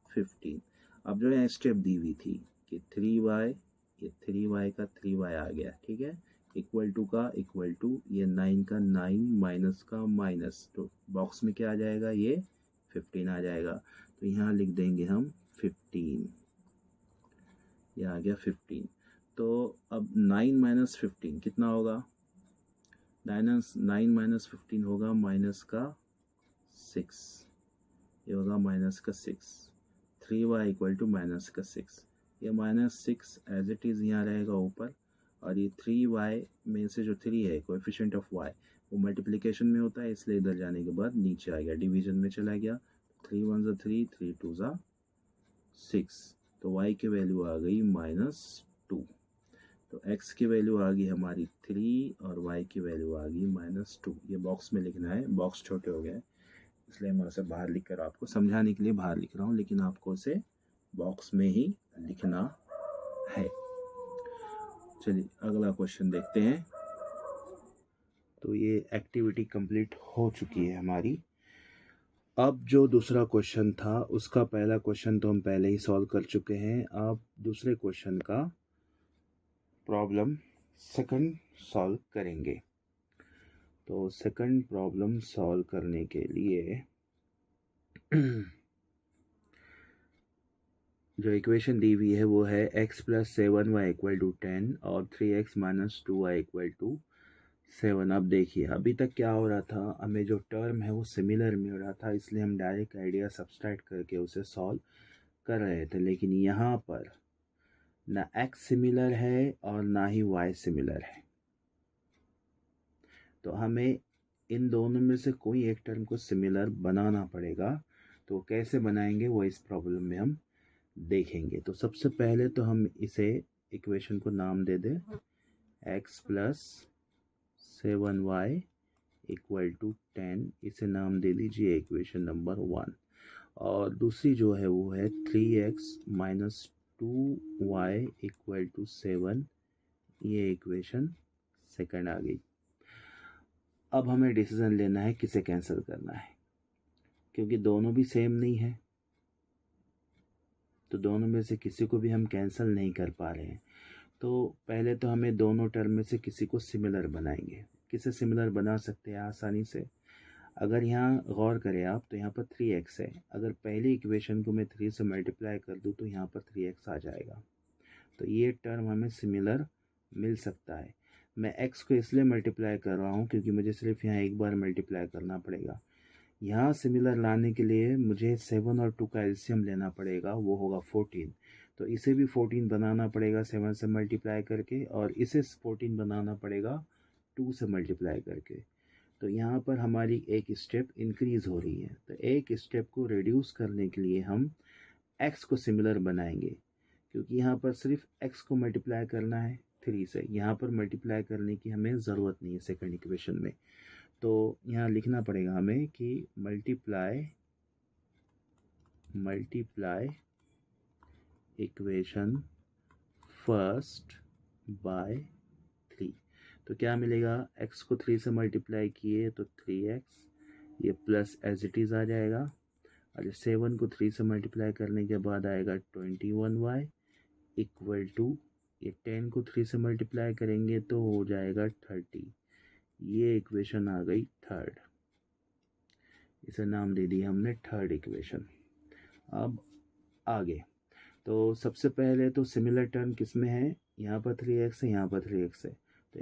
Speaker 1: - 15। अब जो है स्टेप दी हुई थी कि 3y, ये 3y का 3y आ गया, ठीक है, = का = ये 9 का 9 माइनस का माइनस, तो बॉक्स में क्या आ जाएगा, ये 15 आ जाएगा। तो यहाँ लिख देंगे हम 15, ये आ गया 15। तो अब 9 - 15 कितना होगा, 9 - 15 होगा -6, ये होगा -6। 3y = -6, ये -6 एज इट इज़ यहाँ रहेगा ऊपर, और ये 3y में से जो 3 है कोएफिशिएंट ऑफ y वो मल्टीप्लिकेशन में होता है, इसलिए इधर जाने के बाद नीचे आ गया, डिवीजन में चला गया। 3 1 ज़ा 3, 3 2 ज़ा 6, तो y की वैल्यू आ गई -2। तो x की वैल्यू आ गई हमारी 3 और y की वैल्यू आ गई -2। ये बॉक्स में लिखना है, बॉक्स छोटे हो गए इसलिए मैं उसे बाहर लिख कर आपको समझाने के लिए बाहर लिख रहा हूँ, लेकिन आपको उसे बॉक्स में ही लिखना है। चलिए अगला क्वेश्चन देखते हैं। तो ये एक्टिविटी कंप्लीट हो चुकी है हमारी। अब जो दूसरा क्वेश्चन था उसका पहला क्वेश्चन तो हम पहले ही सॉल्व कर चुके हैं। अब दूसरे क्वेश्चन का प्रॉब्लम सेकंड सॉल्व करेंगे। तो सेकंड प्रॉब्लम सॉल्व करने के लिए जो इक्वेशन दी हुई है वो है x + 7y = 10 और 3x - 2y = 7। अब देखिए अभी तक क्या हो रहा था, हमें जो टर्म है वो सिमिलर मिल रहा था, इसलिए हम डायरेक्ट आइडिया सब्सट्रैक्ट करके उसे सॉल्व कर रहे थे। लेकिन यहाँ पर ना x सिमिलर है और ना ही y सिमिलर है, तो हमें इन दोनों में से कोई एक टर्म को सिमिलर बनाना पड़ेगा। तो कैसे बनाएंगे वो इस प्रॉब्लम में हम देखेंगे। तो सबसे पहले तो हम इसे इक्वेशन को नाम दे दें, x + 7y = 10, इसे नाम दे दीजिए इक्वेशन नंबर 1। और दूसरी जो है वो है 3x - 2y = 7, ये इक्वेशन सेकंड आ गई। अब हमें डिसीजन लेना है किसे कैंसिल करना है, क्योंकि दोनों भी सेम नहीं है, तो दोनों में से किसी को भी हम कैंसिल नहीं कर पा रहे हैं। तो पहले तो हमें दोनों टर्म में से किसी को सिमिलर बनाएंगे। किसे सिमिलर बना सकते हैं आसानी से, अगर यहाँ गौर करें आप तो यहाँ पर 3x है, अगर पहली इक्वेशन को मैं 3 से मल्टीप्लाई कर दूँ तो यहाँ पर 3x आ जाएगा। तो ये टर्म हमें सिमिलर मिल सकता है। मैं x को इसलिए मल्टीप्लाई कर रहा हूँ क्योंकि मुझे सिर्फ यहाँ एक बार मल्टीप्लाई करना पड़ेगा। यहाँ सिमिलर लाने के लिए मुझे 7 और 2 का एलसीएम लेना पड़ेगा, वो होगा 14। तो इसे भी 14 बनाना पड़ेगा 7 से मल्टीप्लाई करके, और इसे 14 बनाना पड़ेगा 2 से मल्टीप्लाई करके। तो यहाँ पर हमारी एक स्टेप इंक्रीज हो रही है। तो एक स्टेप को रिड्यूस करने के लिए हम x को सिमिलर बनाएंगे, क्योंकि यहाँ पर सिर्फ x को मल्टीप्लाई करना है 3 से, यहाँ पर मल्टीप्लाई करने की हमें ज़रूरत नहीं है सेकंड इक्वेशन में। तो यहाँ लिखना पड़ेगा हमें कि मल्टीप्लाई इक्वेशन फर्स्ट बाय 3। तो क्या मिलेगा, x को 3 से मल्टीप्लाई किए तो 3x, ये प्लस एज इट इज़ आ जाएगा, और 7 को 3 से मल्टीप्लाई करने के बाद आएगा 21y = ये 10 को 3 से मल्टीप्लाई करेंगे तो हो जाएगा 30। ये इक्वेशन आ गई थर्ड, इसे नाम दे दिया हमने थर्ड इक्वेशन। अब आगे, तो सबसे पहले तो सिमिलर टर्म किस में है, यहाँ पर 3x है, यहाँ पर 3x है। तो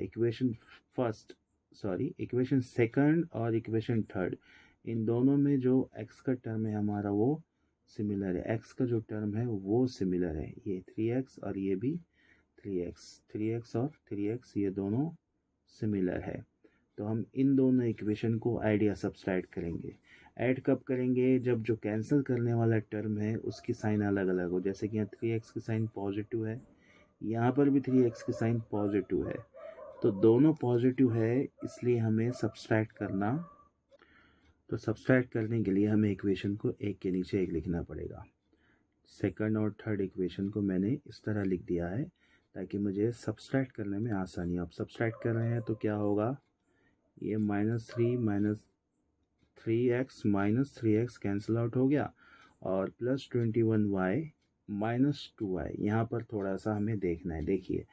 Speaker 1: इक्वेशन सेकंड और इक्वेशन थर्ड, इन दोनों में जो x का टर्म है हमारा वो सिमिलर है, x का जो टर्म है वो सिमिलर है। ये 3x और ये भी 3x और 3x ये दोनों सिमिलर है। तो हम इन दोनों इक्वेशन को आइडिया सब्सट्रैक्ट करेंगे। ऐड कब करेंगे, जब जो कैंसिल करने वाला टर्म है उसकी साइन अलग अलग हो। जैसे कि यहाँ 3x की साइन पॉजिटिव है, यहाँ पर भी 3x की साइन पॉजिटिव है, तो दोनों पॉजिटिव है, इसलिए हमें सब्सट्रैक्ट करना। तो सब्सट्रैक्ट करने के लिए हमें इक्वेशन को एक के नीचे एक लिखना पड़ेगा। सेकंड और थर्ड इक्वेशन को मैंने इस तरह लिख दिया है ताकि मुझे सब्सट्रैक्ट करने में आसानी हो। आप सब्सट्रैक्ट कर रहे हैं तो क्या होगा, ये -3x - 3x कैंसिल आउट हो गया, और प्लस 21y - 2y। यहाँ पर थोड़ा सा हमें देखना है, देखिए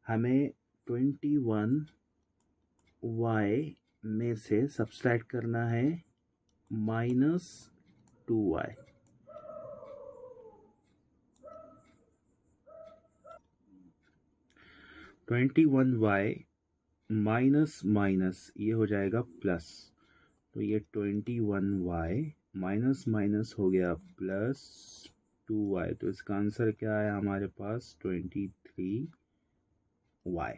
Speaker 1: हमें 21y में से सब्सट्रैक्ट करना है -2y। -21y माइनस माइनस ये हो जाएगा प्लस, तो ये 21y माइनस माइनस हो गया +2y। तो इसका आंसर क्या है हमारे पास 23। y।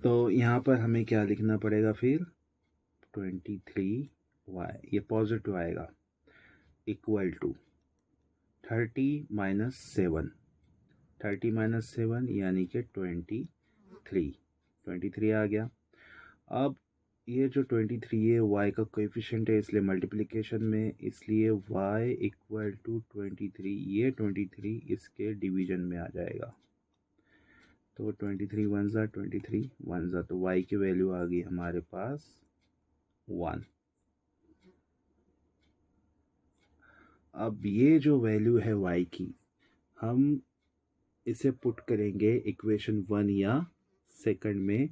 Speaker 1: तो यहाँ पर हमें क्या लिखना पड़ेगा फिर, 23y, ये पॉजिटिव आएगा, इक्वल टू 30 माइनस 7, 30 माइनस 7 यानी कि 23 आ गया। अब ये जो 23 है y का कोएफिशिएंट है, इसलिए मल्टीप्लिकेशन में, इसलिए y इक्वल टू 23, ये 23 इसके डिवीजन में आ जाएगा। तो 23 वन ज़ा 23 वन ज़ा, तो y की वैल्यू आ गई हमारे पास 1। अब ये जो वैल्यू है y की, हम इसे पुट करेंगे इक्वेशन 1 या सेकंड में,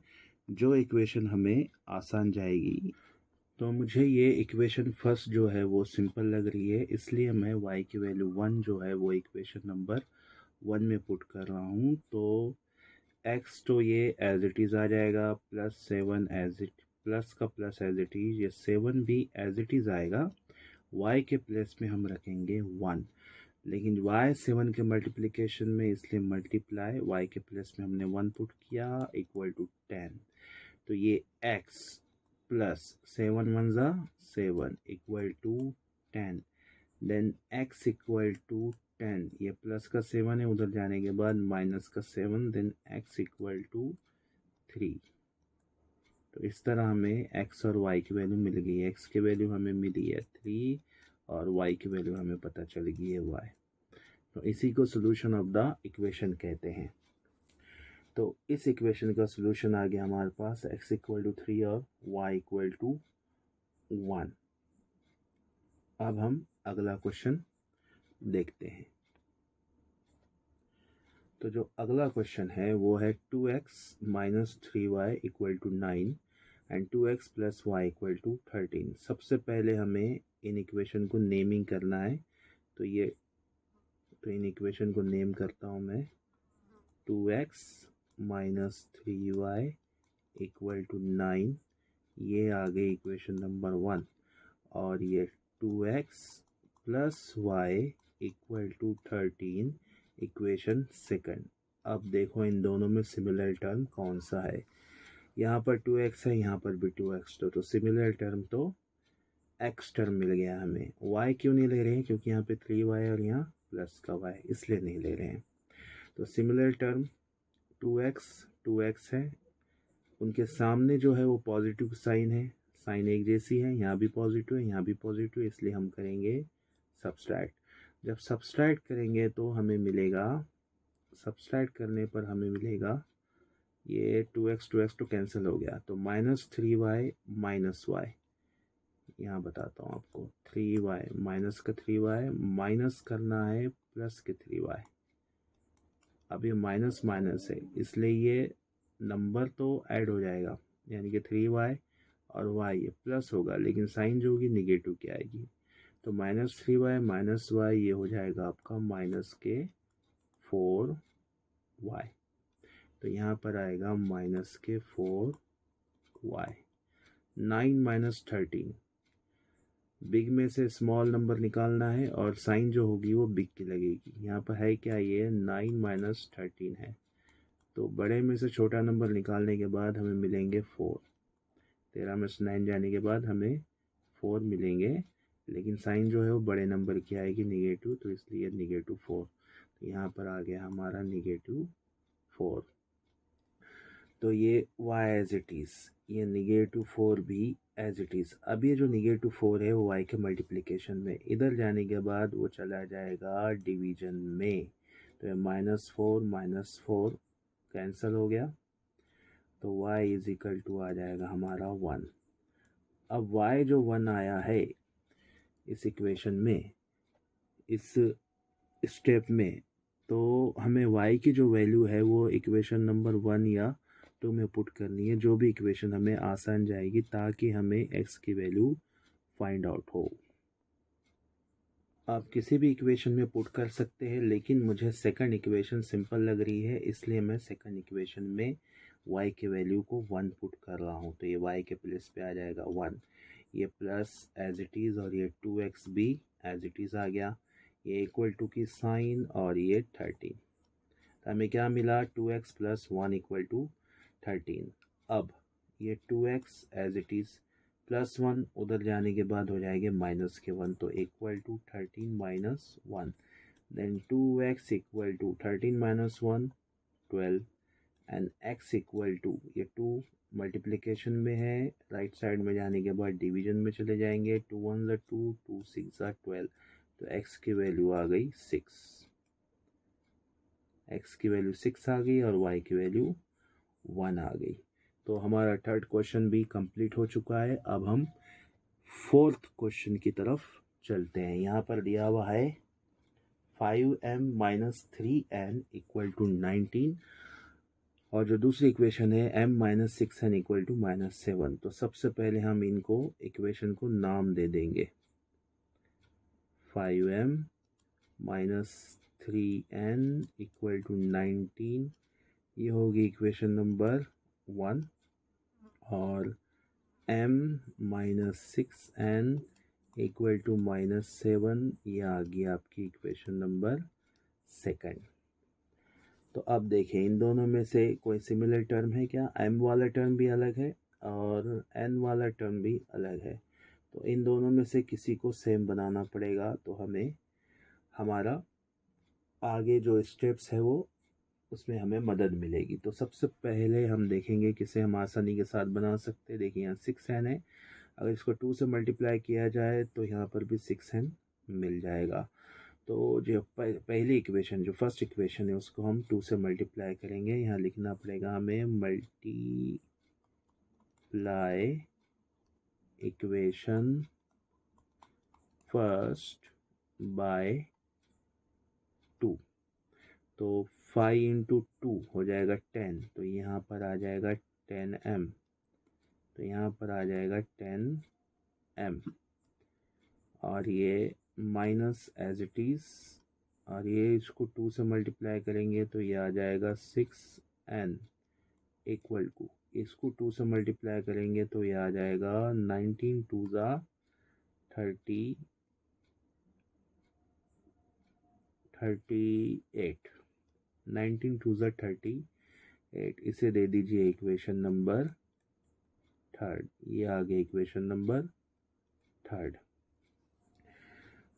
Speaker 1: जो इक्वेशन हमें आसान जाएगी। तो मुझे ये इक्वेशन फर्स्ट जो है वो सिंपल लग रही है, इसलिए मैं y की वैल्यू 1 जो है वो इक्वेशन नंबर 1 में पुट कर रहा हूँ। तो x तो ये एज इट इज़ आ जाएगा, +7 एज इट, प्लस का प्लस एज इट इज़, ये 7 भी एज इट इज़ आएगा। y के प्लेस में हम रखेंगे 1, लेकिन y 7 के मल्टीप्लिकेशन में, इसलिए मल्टीप्लाई, y के प्लेस में हमने 1 पुट किया, इक्वल टू 10। तो ये x प्लस 7 वन ज़ा 7 equal to 10, then x equal to 10, ये प्लस का 7 है, उधर जाने के बाद माइनस का 7, देन x इक्वल टू 3। तो इस तरह हमें x और y की वैल्यू मिल गई है। x की वैल्यू हमें मिली है 3 और y की वैल्यू हमें पता चल गई है y। तो इसी को सोल्यूशन ऑफ द इक्वेशन कहते हैं। तो इस इक्वेशन का सोल्यूशन आ गया हमारे पास, x इक्वल टू 3 और y इक्वल टू 1। अब हम अगला क्वेश्चन देखते हैं। तो जो अगला क्वेश्चन है वो है 2x minus 3y equal to 9 and 2x plus Y equal to 13। सबसे पहले हमें इन इक्वेशन को नेमिंग करना है। तो इन इक्वेशन को नेम करता हूँ मैं, 2x minus 3y equal to 9, ये आ गई इक्वेशन नंबर 1, और ये 2x plus Y equal to 13 equation second. अब देखो इन दोनों में सिमिलर टर्म कौन सा है। यहाँ पर 2x है, यहाँ पर भी 2x, तो सिमिलर टर्म तो x टर्म मिल गया हमें। y क्यों नहीं ले रहे हैं, क्योंकि यहाँ पे 3y और यहाँ प्लस का y, इसलिए नहीं ले रहे हैं। तो सिमिलर टर्म 2x है, उनके सामने जो है वो पॉजिटिव साइन है, साइन एक जैसी है, यहाँ भी पॉजिटिव है, यहाँ भी पॉजिटिव है, इसलिए हम करेंगे सब्सट्रैक्ट। जब सब्सट्रैक्ट करेंगे तो हमें मिलेगा, सब्सट्रैक्ट करने पर हमें मिलेगा, ये 2x तो कैंसिल हो गया, तो -3y माइनस वाई, यहाँ बताता हूँ आपको, 3y माइनस का 3y माइनस करना है प्लस के 3y। अब ये माइनस माइनस है, इसलिए ये नंबर तो ऐड हो जाएगा, यानी कि 3y और y ये प्लस होगा, लेकिन साइन जो होगी निगेटिव की आएगी। तो -3y माइनस y ये हो जाएगा आपका माइनस के 4y। तो यहाँ पर आएगा माइनस के 4y। 9 माइनस 13, बिग में से स्मॉल नंबर निकालना है और साइन जो होगी वो बिग की लगेगी। यहाँ पर है क्या, ये 9 माइनस 13 है, तो बड़े में से छोटा नंबर निकालने के बाद हमें मिलेंगे 4। 13 में से 9 जाने के बाद हमें 4 मिलेंगे, लेकिन साइन जो है वो बड़े नंबर की आएगी, निगेटिव, तो इसलिए -4। तो यहाँ पर आ गया हमारा -4। तो ये y एज इट इज़, ये -4 भी एज इट इज़। अब ये जो -4 है वो y के मल्टीप्लिकेशन में, इधर जाने के बाद वो चला जाएगा डिवीजन में। तो ये -4 कैंसिल हो गया, तो y इज इक्वल टू आ जाएगा हमारा 1। अब y जो 1 आया है इस इक्वेशन में, इस स्टेप में, तो हमें y की जो वैल्यू है वो इक्वेशन नंबर 1 या 2 में पुट करनी है, जो भी इक्वेशन हमें आसान जाएगी, ताकि हमें x की वैल्यू फाइंड आउट हो। आप किसी भी इक्वेशन में पुट कर सकते हैं, लेकिन मुझे सेकंड इक्वेशन सिंपल लग रही है, इसलिए मैं सेकंड इक्वेशन में y की वैल्यू को 1 पुट कर रहा हूँ। तो ये y के प्लेस पे आ जाएगा 1, ये प्लस एज इट इज़, और ये 2x भी एज इट इज़ आ गया, ये इक्वल टू की साइन, और ये 13। तो हमें क्या मिला, 2x प्लस 1 इक्वल टू 13। अब ये 2x as it is plus 1 उधर जाने के बाद हो जाएंगे माइनस के 1, तो equal to 13 minus 1। Then 2x equal to 13 minus 1 12 and x equal to, ये 2 मल्टीप्लिकेशन में है, राइट साइड में जाने के बाद डिवीजन में चले जाएंगे, 2 1 ज़ा 2, 2 6 ज़ा 12, तो x की वैल्यू आ गई 6, x की वैल्यू 6 आ गई और y की वैल्यू 1 आ गई। तो हमारा थर्ड क्वेश्चन भी कंप्लीट हो चुका है। अब हम फोर्थ क्वेश्चन की तरफ चलते हैं। यहाँ पर दिया हुआ है 5m minus 3n equal to 19, और जो दूसरी इक्वेशन है m minus 6n equal to minus 7। तो सबसे पहले हम इनको इक्वेशन को नाम दे देंगे। 5m minus 3n equal to 19, ये होगी इक्वेशन नंबर 1, और m minus 6n equal to minus 7, ये आ गई आपकी इक्वेशन नंबर 2। तो अब देखें इन दोनों में से कोई सिमिलर टर्म है क्या। m वाला टर्म भी अलग है और n वाला टर्म भी अलग है, तो इन दोनों में से किसी को सेम बनाना पड़ेगा। तो हमें हमारा आगे जो स्टेप्स है वो उसमें हमें मदद मिलेगी। तो सबसे पहले हम देखेंगे किसे हम आसानी के साथ बना सकते हैं। देखिए यहाँ 6n है, अगर इसको 2 से मल्टीप्लाई किया जाए तो यहाँ पर भी 6n मिल जाएगा। तो जो पहली इक्वेशन, जो फर्स्ट इक्वेशन है, उसको हम 2 से मल्टीप्लाई करेंगे। यहाँ लिखना पड़ेगा हमें मल्टीप्लाई इक्वेशन फर्स्ट बाय 2। तो 5 इंटू 2 हो जाएगा 10, तो यहाँ पर आ जाएगा 10m, तो यहाँ पर आ जाएगा 10m, और ये माइनस एज इट इज़, और ये इसको 2 से मल्टीप्लाई करेंगे तो ये आ जाएगा 6n इक्वल टू, इसको 2 से मल्टीप्लाई करेंगे तो ये आ जाएगा 19 2 ज़ा 38, 19 2 ज़ा 38, इसे दे दीजिए इक्वेशन नंबर 3। ये आ गया इक्वेशन नंबर 3।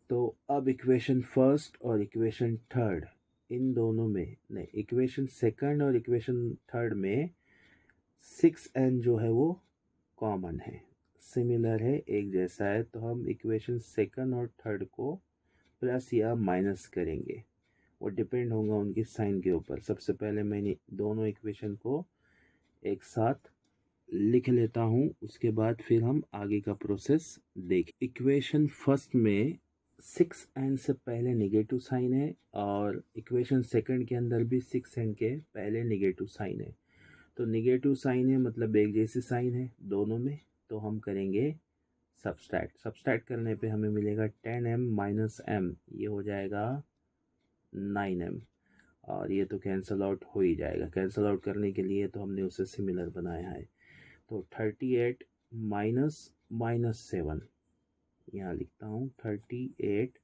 Speaker 1: तो अब इक्वेशन फर्स्ट और इक्वेशन थर्ड, इन दोनों में नहीं, इक्वेशन सेकंड और इक्वेशन थर्ड में 6n जो है वो कॉमन है, सिमिलर है, एक जैसा है। तो हम इक्वेशन सेकंड और थर्ड को प्लस या माइनस करेंगे, वो डिपेंड होगा उनकी साइन के ऊपर। सबसे पहले मैंने दोनों इक्वेशन को एक साथ लिख लेता हूँ, उसके बाद फिर हम आगे का प्रोसेस देखें। इक्वेशन फर्स्ट में 6n से पहले नेगेटिव साइन है, और इक्वेशन सेकंड के अंदर भी 6n के पहले नेगेटिव साइन है। तो नेगेटिव साइन है मतलब एक जैसी साइन है दोनों में, तो हम करेंगे सब्सट्रैक्ट करने पे हमें मिलेगा 10m माइनस m, ये हो जाएगा 9m, और ये तो कैंसल आउट हो ही जाएगा। कैंसल आउट करने के लिए तो हमने उसे सिमिलर बनाया है। तो 38 माइनस 7, यहाँ लिखता हूँ 38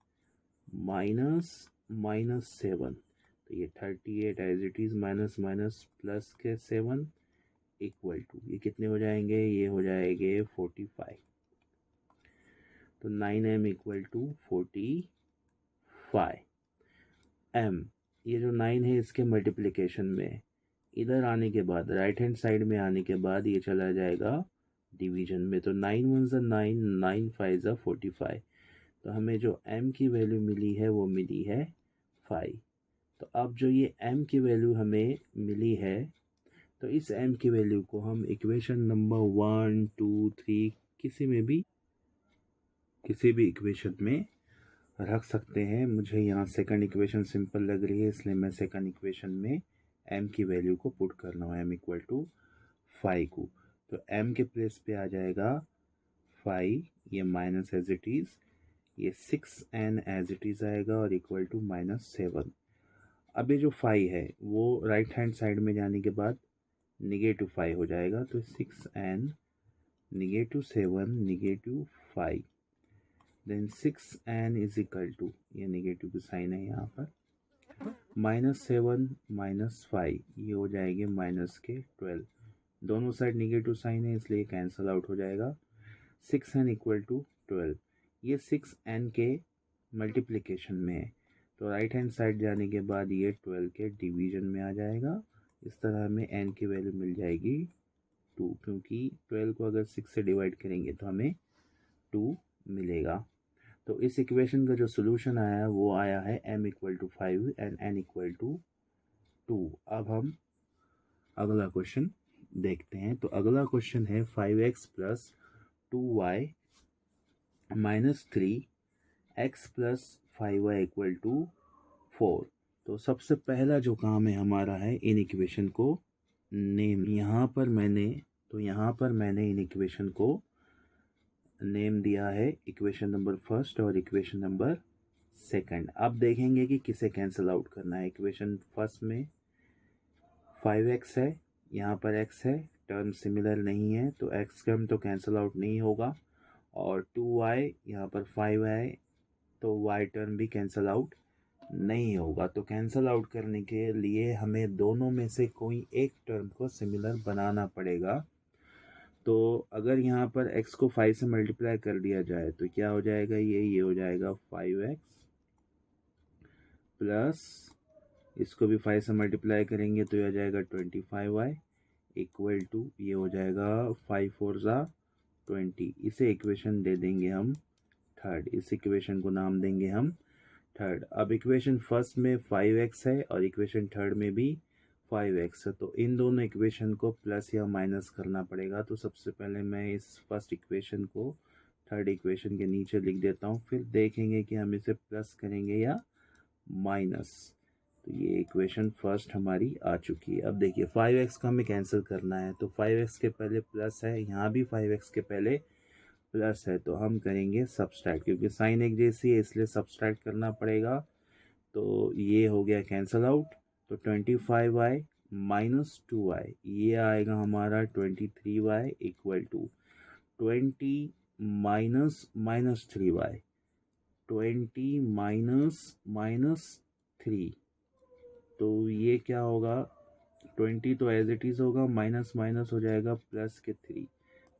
Speaker 1: माइनस 7, तो ये 38 as it is minus minus plus के 7 इक्वल टू, ये कितने हो जाएंगे, ये हो जाएंगे 45। तो 9m इक्वल टू 45 m, ये जो 9 है इसके मल्टीप्लिकेशन में इधर आने के बाद, राइट हैंड साइड में आने के बाद ये चला जाएगा डिवीजन में। तो 9 1 ज़ा 9, 9 5 ज़ा 45, तो हमें जो m की वैल्यू मिली है वो मिली है 5। तो अब जो ये m की वैल्यू हमें मिली है, तो इस m की वैल्यू को हम इक्वेशन नंबर 1 2 3 किसी भी इक्वेशन में रख सकते हैं। मुझे यहाँ सेकंड इक्वेशन सिंपल लग रही है, इसलिए मैं सेकंड इक्वेशन में m की वैल्यू को पुट कर रहा हूँ, m इक्वल टू 5 को। तो m के प्लेस पे आ जाएगा 5, ये माइनस एज इट इज़, ये 6n एज इट इज़ आएगा, और इक्वल टू माइनस 7। अब ये जो 5 है वो राइट हैंड साइड में जाने के बाद निगेटिव 5 हो जाएगा, तो 6n negative 7 negative 5, then 6n is equal to, ये निगेटिव की साइन है यहाँ पर, -7 -5 ये हो जाएंगे -12। दोनों साइड निगेटिव साइन है इसलिए कैंसल आउट हो जाएगा। 6n equal to 12। ये 6n के मल्टीप्लिकेशन में है तो राइट हैंड साइड जाने के बाद ये 12 के डिवीजन में आ जाएगा। इस तरह हमें n की वैल्यू मिल जाएगी 2, क्योंकि 12 को अगर 6 से डिवाइड करेंगे तो हमें 2 मिलेगा। तो इस इक्वेशन का जो सोल्यूशन आया है वो आया है m equal to 5 and n equal to 2। अब हम अगला क्वेश्चन देखते हैं। तो अगला क्वेश्चन है 5x plus 2y minus 3x plus 5y equal to 4। तो सबसे पहला जो काम है हमारा है इन इक्वेशन को नेम। यहाँ पर मैंने इन इक्वेशन को नेम दिया है, इक्वेशन नंबर फर्स्ट और इक्वेशन नंबर सेकंड। अब देखेंगे कि किसे कैंसिल आउट करना है। इक्वेशन फर्स्ट में 5x है, यहाँ पर x है, टर्म सिमिलर नहीं है तो x टर्म तो कैंसिल आउट नहीं होगा, और 2y यहाँ पर 5 है तो y टर्म भी कैंसिल आउट नहीं होगा। तो कैंसिल आउट करने के लिए हमें दोनों में से कोई एक टर्म को सिमिलर बनाना पड़ेगा। तो अगर यहाँ पर x को 5 से मल्टीप्लाई कर दिया जाए तो क्या हो जाएगा, ये हो जाएगा 5x प्लस इसको भी 5 से मल्टीप्लाई करेंगे तो ये हो जाएगा 25y इक्वल टू ये हो जाएगा 5 4 ज़ा 20। इसे इक्वेशन दे देंगे हम थर्ड। इस इक्वेशन को नाम देंगे हम थर्ड। अब इक्वेशन फर्स्ट में 5x है और इक्वेशन थर्ड में भी 5x है, तो इन दोनों इक्वेशन को प्लस या माइनस करना पड़ेगा। तो सबसे पहले मैं इस फर्स्ट इक्वेशन को थर्ड इक्वेशन के नीचे लिख देता हूँ, फिर देखेंगे कि हम इसे प्लस करेंगे या माइनस। तो ये इक्वेशन फर्स्ट हमारी आ चुकी है। अब देखिए 5x का हमें कैंसिल करना है तो 5x के पहले प्लस है, यहाँ भी 5x के पहले प्लस है, तो हम करेंगे सब्सट्रैक्ट, क्योंकि साइन एक जैसी है इसलिए सब्सट्रैक्ट करना पड़ेगा। तो ये हो गया कैंसल आउट। तो 25y माइनस 2y ये आएगा हमारा 23y equal to 20 minus minus 3y, 20 minus 3। तो ये क्या होगा, 20 तो एज इट इज़ होगा, माइनस माइनस हो जाएगा प्लस के 3,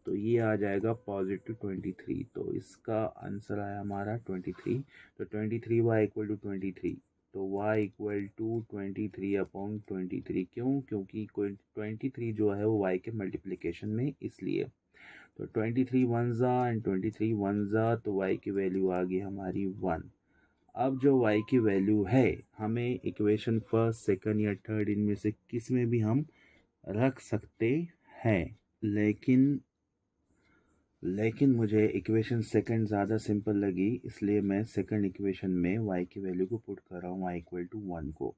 Speaker 1: तो ये आ जाएगा पॉजिटिव 23। तो इसका आंसर आया हमारा 23। तो 23y इक्वल टू 23, तो y इक्वल टू 23/23। क्यों, क्योंकि 23 जो है वो y के मल्टीप्लिकेशन में इसलिए। तो 23 1 ज़ा एंड 23 1 ज़ा, तो y की वैल्यू आ गई हमारी 1। अब जो y की वैल्यू है हमें इक्वेशन फर्स्ट सेकंड या थर्ड इनमें से किस में भी हम रख सकते हैं, लेकिन मुझे इक्वेशन सेकंड ज़्यादा सिंपल लगी, इसलिए मैं सेकंड इक्वेशन में y की वैल्यू को पुट कर रहा हूँ y इक्वल टू 1 को।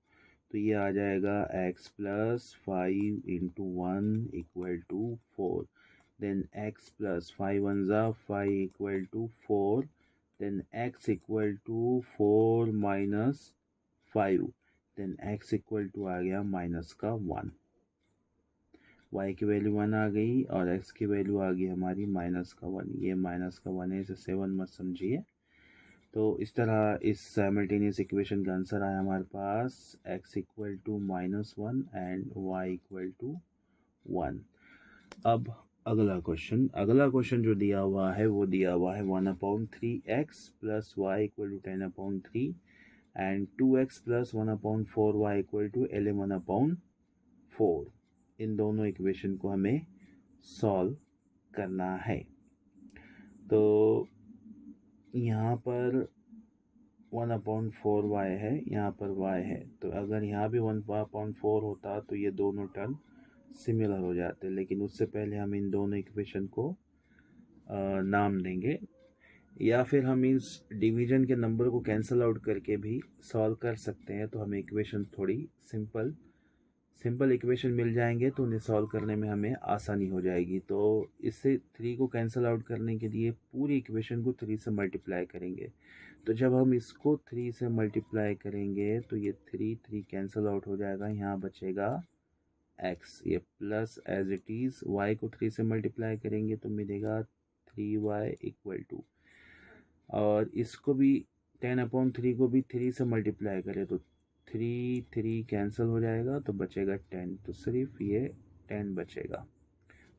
Speaker 1: तो ये आ जाएगा x plus 5 into 1 equal to 4, then x plus 5 1 ज़ा 5 equal to 4, then x equal to 4 minus 5, then x equal to आ गया माइनस का 1। y की वैल्यू 1 आ गई और x की वैल्यू आ गई हमारी माइनस का 1। ये माइनस का 1 है, इसे 7 मत समझिए। तो इस तरह इस साइमल्टेनियस इक्वेशन का आंसर आया हमारे पास x equal to -1 and y equal to 1। अब अगला क्वेश्चन जो दिया हुआ है वो दिया हुआ है 1/3x plus y equal to 10/3 and 2x plus 1/4y equal to 11/4। इन दोनों इक्वेशन को हमें सॉल्व करना है। तो यहाँ पर 1/4y है, यहाँ पर y है, तो अगर यहाँ भी 1/4 होता तो ये दोनों टर्म सिमिलर हो जाते, लेकिन उससे पहले हम इन दोनों इक्वेशन को नाम देंगे, या फिर हम इस डिवीजन के नंबर को कैंसिल आउट करके भी सॉल्व कर सकते हैं। तो हमें इक्वेशन थोड़ी सिंपल इक्वेशन मिल जाएंगे तो उन्हें सॉल्व करने में हमें आसानी हो जाएगी। तो इससे 3 को कैंसिल आउट करने के लिए पूरी इक्वेशन को 3 से मल्टीप्लाई करेंगे। तो जब हम इसको 3 से मल्टीप्लाई करेंगे तो ये 3 कैंसिल आउट हो जाएगा, यहाँ बचेगा x, ये plus as it is y को 3 से मल्टीप्लाई करेंगे तो मिलेगा 3y इक्वल टू, और इसको भी 10/3 को भी 3 से मल्टीप्लाई करें तो 3 कैंसिल हो जाएगा तो बचेगा 10, तो सिर्फ ये 10 बचेगा।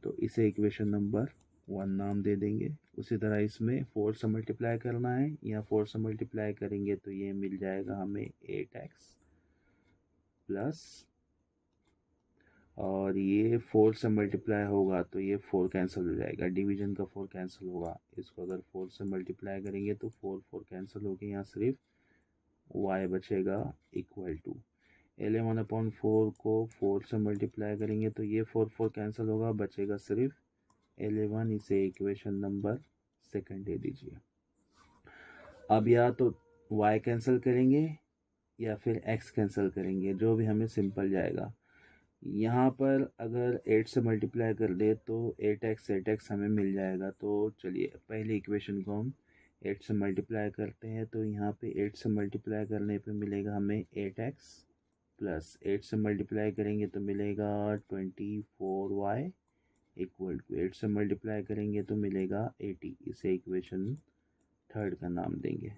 Speaker 1: तो इसे इक्वेशन नंबर 1 नाम दे देंगे। उसी तरह इसमें 4 से मल्टीप्लाई करना है, या 4 से मल्टीप्लाई करेंगे तो ये मिल जाएगा हमें 8x प्लस, और ये 4 से मल्टीप्लाई होगा तो ये 4 कैंसिल हो जाएगा, डिवीजन का 4 कैंसिल होगा। इसको अगर 4 से मल्टीप्लाई करेंगे तो 4 कैंसिल हो गए, यहाँ सिर्फ y बचेगा इक्वल टू 11/4 को 4 से मल्टीप्लाई करेंगे तो ये 4 कैंसिल होगा, बचेगा सिर्फ 11। इसे इक्वेशन नंबर 2 दे दीजिए। अब या तो y कैंसिल करेंगे या फिर x कैंसिल करेंगे, जो भी हमें सिंपल जाएगा। यहाँ पर अगर 8 से मल्टीप्लाई कर दे तो 8x हमें मिल जाएगा। तो चलिए पहले इक्वेशन को हम 8 से मल्टीप्लाई करते हैं, तो यहाँ पे 8 से मल्टीप्लाई करने पे मिलेगा हमें 8x प्लस 8 से मल्टीप्लाई करेंगे तो मिलेगा 24y इक्वल टू 8 से मल्टीप्लाई करेंगे तो मिलेगा 80। इसे इक्वेशन 3 का नाम देंगे।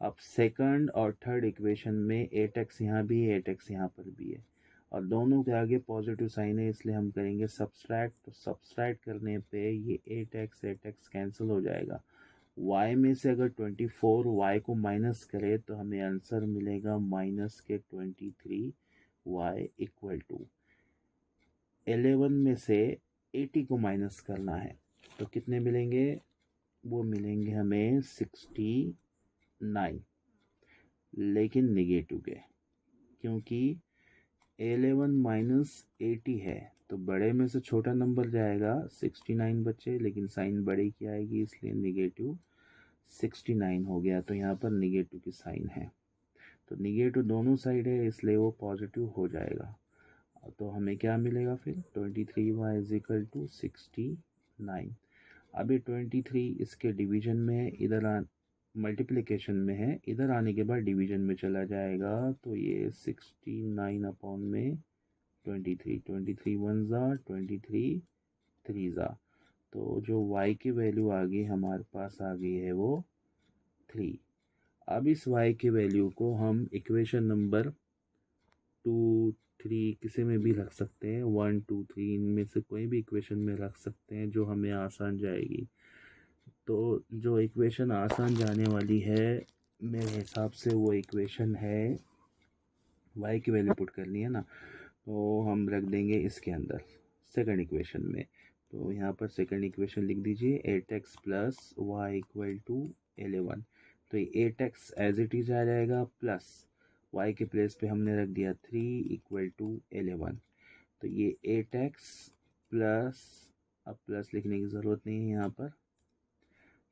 Speaker 1: अब सेकंड और थर्ड इक्वेशन में 8x यहाँ भी है, 8x यहाँ पर भी है, और दोनों के आगे पॉजिटिव साइन है, इसलिए हम करेंगे सब्सट्रैक्ट। तो सब्सट्रैक्ट करने पे ये 8x कैंसिल हो जाएगा। y में से अगर 24 y को माइनस करे तो हमें आंसर मिलेगा माइनस के 23y इक्वल टू 11 में से 80 को माइनस करना है तो कितने मिलेंगे, वो मिलेंगे हमें 69, लेकिन निगेटिव के, क्योंकि 11 माइनस 80 है तो बड़े में से छोटा नंबर जाएगा, 69 बचे, लेकिन साइन बड़े की आएगी इसलिए निगेटिव 69 हो गया। तो यहाँ पर निगेटिव की साइन है, तो निगेटिव दोनों साइड है इसलिए वो पॉजिटिव हो जाएगा। तो हमें क्या मिलेगा फिर, 23y इज इक्वल टू 69। अभी 23 इसके डिवीजन में है, इधर मल्टीप्लिकेशन में है, इधर आने के बाद डिवीजन में चला जाएगा तो ये 69 अपॉन में 23, 23 1 ज़ा 23 3 ज़ा, तो जो y की वैल्यू आ गई हमारे पास आ गई है वो 3। अब इस y की वैल्यू को हम इक्वेशन नंबर 2 3 किसी में भी रख सकते हैं, 1 2 3 इनमें से कोई भी इक्वेशन में रख सकते हैं जो हमें आसान जाएगी। तो जो इक्वेशन आसान जाने वाली है मेरे हिसाब से वो इक्वेशन है, y की वैल्यू पुट करनी है ना, तो हम रख देंगे इसके अंदर सेकंड इक्वेशन में। तो यहाँ पर सेकंड इक्वेशन लिख दीजिए 8x plus Y equal to 11। तो ये 8x एज इट इज आ जाएगा, प्लस y के प्लेस पे हमने रख दिया 3 इक्वल टू 11। तो ये 8x प्लस, अब प्लस लिखने की ज़रूरत नहीं है यहाँ पर,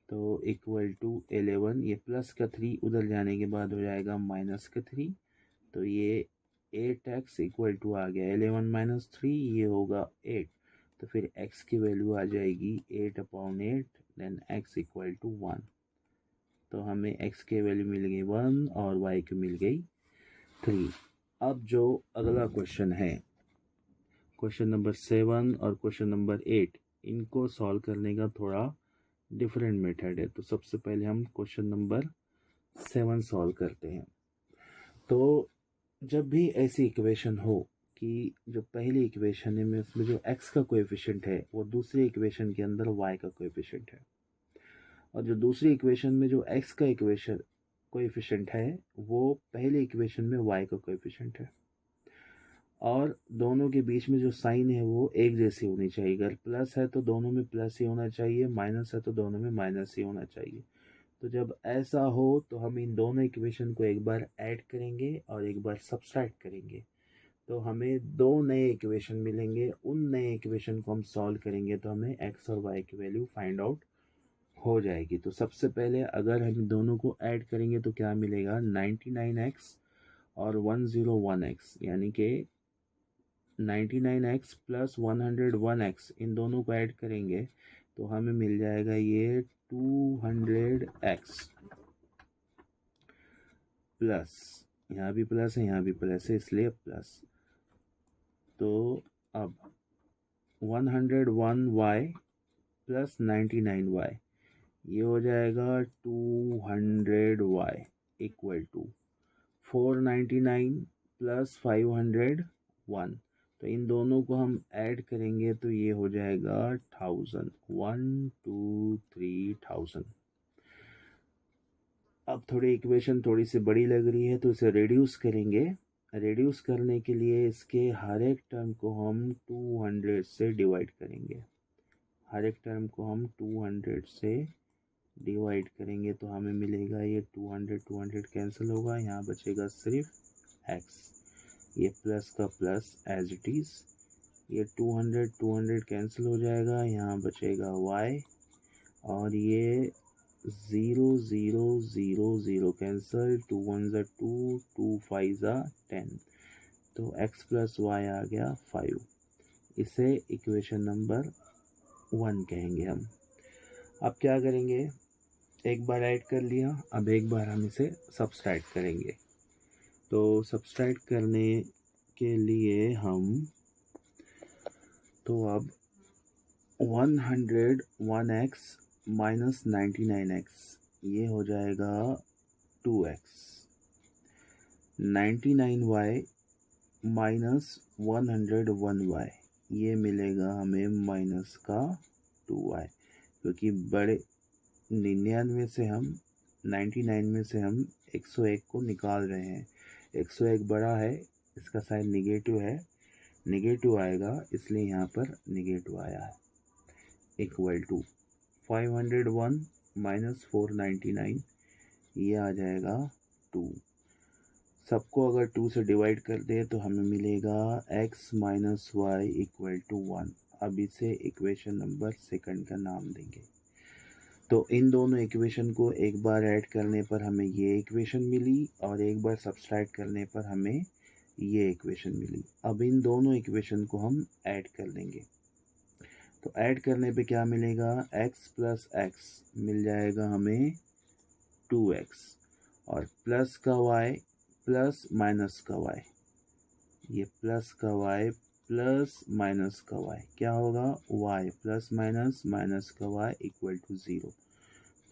Speaker 1: तो इक्वल टू 11, ये प्लस का 3 उधर जाने के बाद हो जाएगा माइनस का 3, तो ये 8x इक्वल टू आ गया 11 माइनस 3, ये होगा 8। तो फिर x की वैल्यू आ जाएगी 8/8, देन x इक्वल टू 1। तो हमें x की वैल्यू मिल गई 1 और y की मिल गई 3। अब जो अगला क्वेश्चन है, क्वेश्चन नंबर 7 और क्वेश्चन नंबर 8, इनको सॉल्व करने का थोड़ा डिफरेंट मेथड है। तो सबसे पहले हम क्वेश्चन नंबर 7 सॉल्व करते हैं। तो जब भी ऐसी इक्वेशन हो कि जो पहली इक्वेशन है में उसमें जो x का कोएफिशिएंट है वो दूसरी इक्वेशन के अंदर y का कोएफिशिएंट है, और जो दूसरी इक्वेशन में जो x का इक्वेशन कोएफिशिएंट है वो पहली इक्वेशन में y का कोएफिशिएंट है, और दोनों के बीच में जो साइन है वो एक जैसी होनी चाहिए। अगर प्लस है तो दोनों में प्लस ही होना चाहिए, माइनस है तो दोनों में माइनस ही होना चाहिए। तो जब ऐसा हो तो हम इन दोनों इक्वेशन को एक बार ऐड करेंगे और एक बार सब्सट्रैक्ट करेंगे, तो हमें दो नए इक्वेशन मिलेंगे। उन नए इक्वेशन को हम सॉल्व करेंगे तो हमें x और y की वैल्यू फाइंड आउट हो जाएगी। तो सबसे पहले अगर हम दोनों को ऐड करेंगे तो क्या मिलेगा, 99x और 101x, यानी कि 99x प्लस 101x, इन दोनों को ऐड करेंगे तो हमें मिल जाएगा ये 200x प्लस, यहाँ भी प्लस है यहाँ भी प्लस है इसलिए प्लस, तो अब 101y प्लस 99y, ये हो जाएगा 200y इक्वल टू 499 प्लस 501, तो इन दोनों को हम ऐड करेंगे तो ये हो जाएगा 1000, 1 2 3000। अब थोड़ी इक्वेशन थोड़ी सी बड़ी लग रही है तो इसे रिड्यूस करेंगे। रिड्यूस करने के लिए इसके हर एक टर्म को हम 200 से डिवाइड करेंगे। हर एक टर्म को हम 200 से डिवाइड करेंगे तो हमें मिलेगा ये 200 कैंसिल होगा, यहाँ बचेगा सिर्फ x। ये प्लस का प्लस एज इट इज़, ये 200 कैंसिल हो जाएगा, यहाँ बचेगा y। और ये 0 0 0 0 कैंसिल, 2 1 ज़ा 2, 2 5 ज़ा 10, तो x प्लस वाई आ गया 5। इसे इक्वेशन नंबर 1 कहेंगे हम। अब क्या करेंगे, एक बार ऐड कर लिया, अब एक बार हम इसे सब्सट्रैक्ट करेंगे। तो सब्सट्रैक्ट करने के लिए हम तो अब 101x माइनस 99x, ये हो जाएगा 2x। 99y माइनस 101y, ये मिलेगा हमें माइनस का 2y, क्योंकि बड़े 99 से हम 99 में से हम 101 को निकाल रहे हैं। 101 बड़ा है, इसका साइन निगेटिव है, निगेटिव आएगा, इसलिए यहाँ पर निगेटिव आया है। इक्वल टू 501 माइनस 499, ये आ जाएगा 2। सबको अगर 2 से डिवाइड कर दे तो हमें मिलेगा x minus Y equal to 1। अब इसे इक्वेशन नंबर सेकंड का नाम देंगे। तो इन दोनों इक्वेशन को एक बार ऐड करने पर हमें ये इक्वेशन मिली और एक बार सब्सट्रैक्ट करने पर हमें ये इक्वेशन मिली। अब इन दोनों इक्वेशन को हम ऐड कर लेंगे। तो ऐड करने पे क्या मिलेगा, x प्लस x मिल जाएगा हमें 2x, और प्लस का y प्लस माइनस का y, ये प्लस का y प्लस माइनस का y क्या होगा, y प्लस माइनस माइनस का y इक्वल टू 0।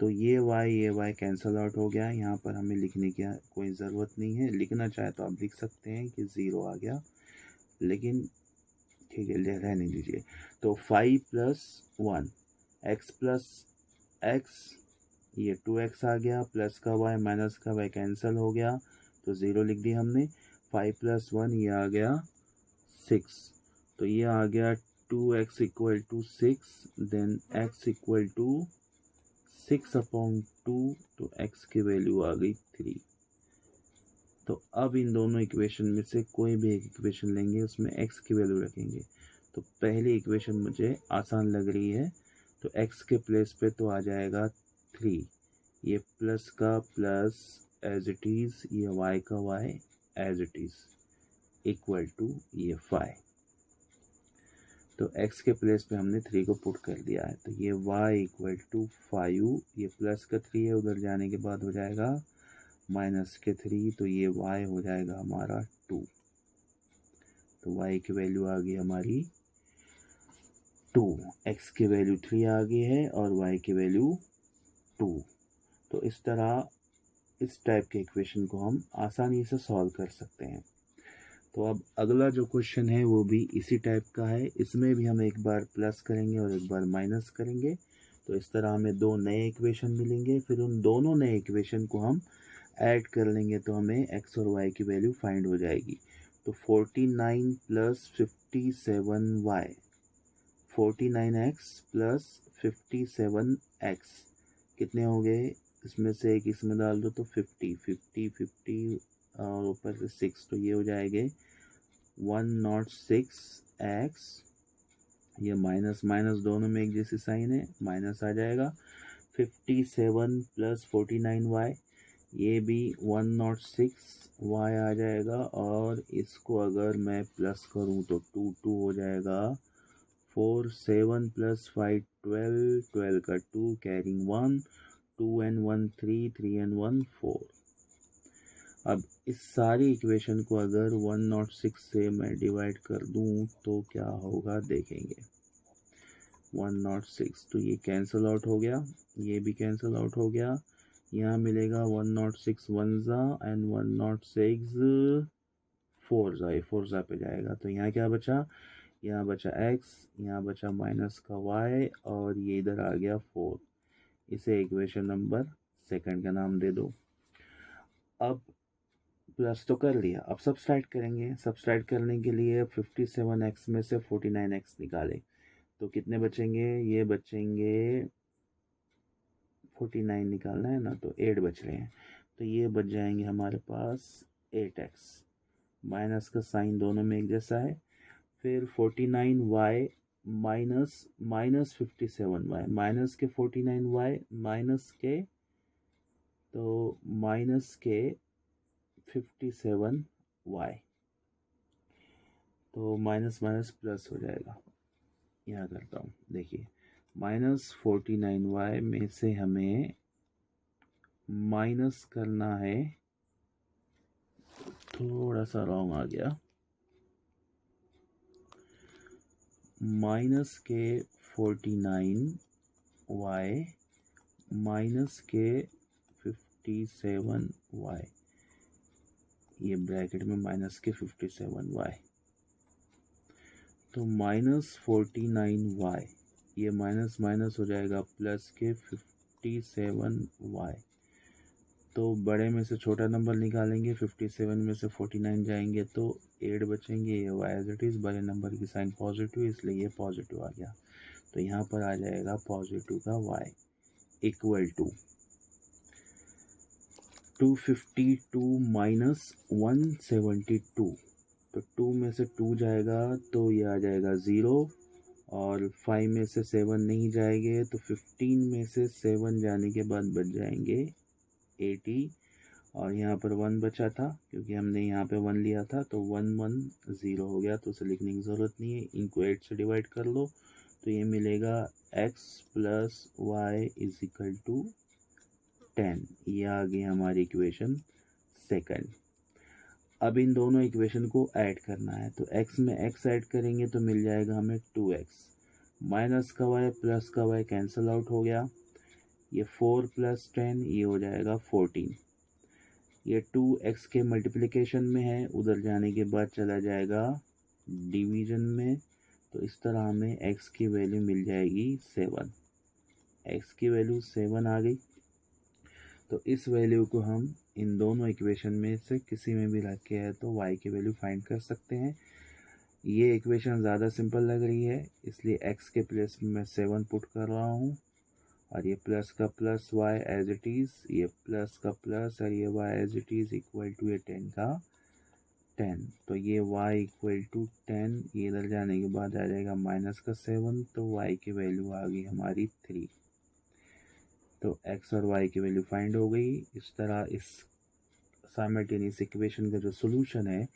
Speaker 1: तो ये y कैंसल आउट हो गया। यहाँ पर हमें लिखने की कोई ज़रूरत नहीं है, लिखना चाहे तो आप लिख सकते हैं कि 0 आ गया, लेकिन ठीक है रहने दीजिए। तो 5 प्लस 1 x प्लस x, ये 2x आ गया, प्लस का y माइनस का y कैंसिल हो गया तो 0 लिख दिया हमने। 5 प्लस 1 ये आ गया 6, तो ये आ गया 2x equal to 6, then x equal to 6/2, तो x की वैल्यू आ गई 3। तो अब इन दोनों इक्वेशन में से कोई भी एक इक्वेशन लेंगे, उसमें x की वैल्यू रखेंगे। तो पहली इक्वेशन मुझे आसान लग रही है, तो x के प्लेस पे तो आ जाएगा 3, ये प्लस का प्लस एज इट इज़, ये y का y as it is equal to ये 5। तो x के प्लेस पे हमने 3 को पुट कर दिया है, तो ये y इक्वल टू 5, ये प्लस का 3 है, उधर जाने के बाद हो जाएगा माइनस के 3, तो ये y हो जाएगा हमारा 2। तो y की वैल्यू आ गई हमारी 2, x की वैल्यू 3 आ गई है और y की वैल्यू 2। तो इस तरह इस टाइप के इक्वेशन को हम आसानी से सॉल्व कर सकते हैं। तो अब अगला जो क्वेश्चन है वो भी इसी टाइप का है, इसमें भी हम एक बार प्लस करेंगे और एक बार माइनस करेंगे। तो इस तरह हमें दो नए इक्वेशन मिलेंगे, फिर उन दोनों नए इक्वेशन को हम ऐड कर लेंगे तो हमें x और y की वैल्यू फाइंड हो जाएगी। तो 49 plus 57y, 49x plus 57x कितने हो गए, इसमें से एक इसमें डाल दो तो 50 और ऊपर से 6, तो ये हो जाएंगे 106x, ये माइनस माइनस दोनों में एक जैसी साइन है, माइनस आ जाएगा। 57 प्लस 49y, ये भी 106y आ जाएगा, और इसको अगर मैं प्लस करूं तो 2 हो जाएगा। 4 7 प्लस 5 12, 12 का 2 कैरिंग 1, 2 and 1 3, 3 and 1 4। अब इस सारी इक्वेशन को अगर 106 से मैं डिवाइड कर दूं तो क्या होगा देखेंगे। 106, तो ये कैंसिल आउट हो गया, ये भी कैंसिल आउट हो गया, यहाँ मिलेगा 106 वन ज़ा एंड 106 फोर ज़ा, ये फोर ज़ा पे जाएगा। तो यहाँ क्या बचा, यहाँ बचा x, यहाँ बचा माइनस का y और ये इधर आ गया 4। इसे इक्वेशन नंबर सेकंड का नाम दे दो। अब प्लस तो कर लिया, अब सब्सट्रैक्ट करेंगे। सब्सट्रैक्ट करने के लिए 57x में से 49x निकालें तो कितने बचेंगे, ये बचेंगे 49 निकालना है ना, तो 8 बच रहे हैं। तो ये बच जाएंगे हमारे पास 8x। माइनस का साइन दोनों में एक जैसा है। फिर 49y माइनस 57y, माइनस के 49y माइनस के, तो माइनस के 57y, तो माइनस माइनस प्लस हो जाएगा। यहाँ करता हूँ, देखिए -49y में से हमें माइनस करना है, थोड़ा सा रॉन्ग आ गया, माइनस के 49y माइनस के 57y, ये ब्रैकेट में माइनस के 57y, तो -49y, ये माइनस माइनस हो जाएगा प्लस के 57y। तो बड़े में से छोटा नंबर निकालेंगे, 57 में से 49 जाएंगे तो 8 बचेंगे। ये y एज इट इज़, बड़े नंबर की साइन पॉजिटिव, इसलिए ये पॉजिटिव आ गया। तो यहाँ पर आ जाएगा पॉजिटिव का y इक्वल टू 252 माइनस 172। तो 2 में से 2 जाएगा तो ये आ जाएगा 0, और 5 में से 7 नहीं जाएंगे तो 15 में से 7 जाने के बाद बच जाएंगे 80, और यहाँ पर 1 बचा था क्योंकि हमने यहाँ पे 1 लिया था, तो 110 हो गया, तो उसे लिखने की ज़रूरत नहीं है। इनको 8 से डिवाइड कर लो तो ये मिलेगा x plus Y is equal to 10। ये आ गई हमारी इक्वेशन सेकंड। अब इन दोनों इक्वेशन को ऐड करना है, तो x में x ऐड करेंगे तो मिल जाएगा हमें 2x, माइनस का y प्लस का y कैंसिल आउट हो गया, ये 4 प्लस 10 ये हो जाएगा 14। ये 2x के मल्टीप्लिकेशन में है, उधर जाने के बाद चला जाएगा डिवीजन में, तो इस तरह हमें x की वैल्यू मिल जाएगी 7। x की वैल्यू 7 आ गई, तो इस वैल्यू को हम इन दोनों इक्वेशन में से किसी में भी रख के है तो y की वैल्यू फाइंड कर सकते हैं। ये इक्वेशन ज़्यादा सिंपल लग रही है, इसलिए x के प्लेस में मैं 7 पुट कर रहा हूँ, और ये प्लस का plus y as it is, ये प्लस का प्लस और ये y as it is equal to ये 10 का 10। तो ये y इक्वल टू 10, ये इधर जाने के बाद आ जाएगा माइनस का 7, तो y की वैल्यू आ गई हमारी 3। तो x और y की वैल्यू फाइंड हो गई। इस तरह इस साइमल्टेनियस इक्वेशन का जो सोल्यूशन है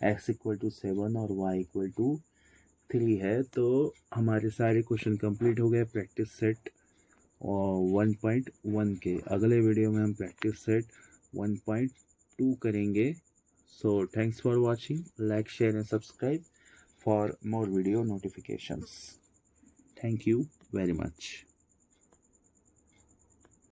Speaker 1: x इक्वल टू 7 और y इक्वल टू 3 है। तो हमारे सारे क्वेश्चन कंप्लीट हो गए प्रैक्टिस सेट और 1.1 के। अगले वीडियो में हम प्रैक्टिस सेट 1.2 करेंगे। So thanks for watching, like share and subscribe for more video notifications. Thank you very much.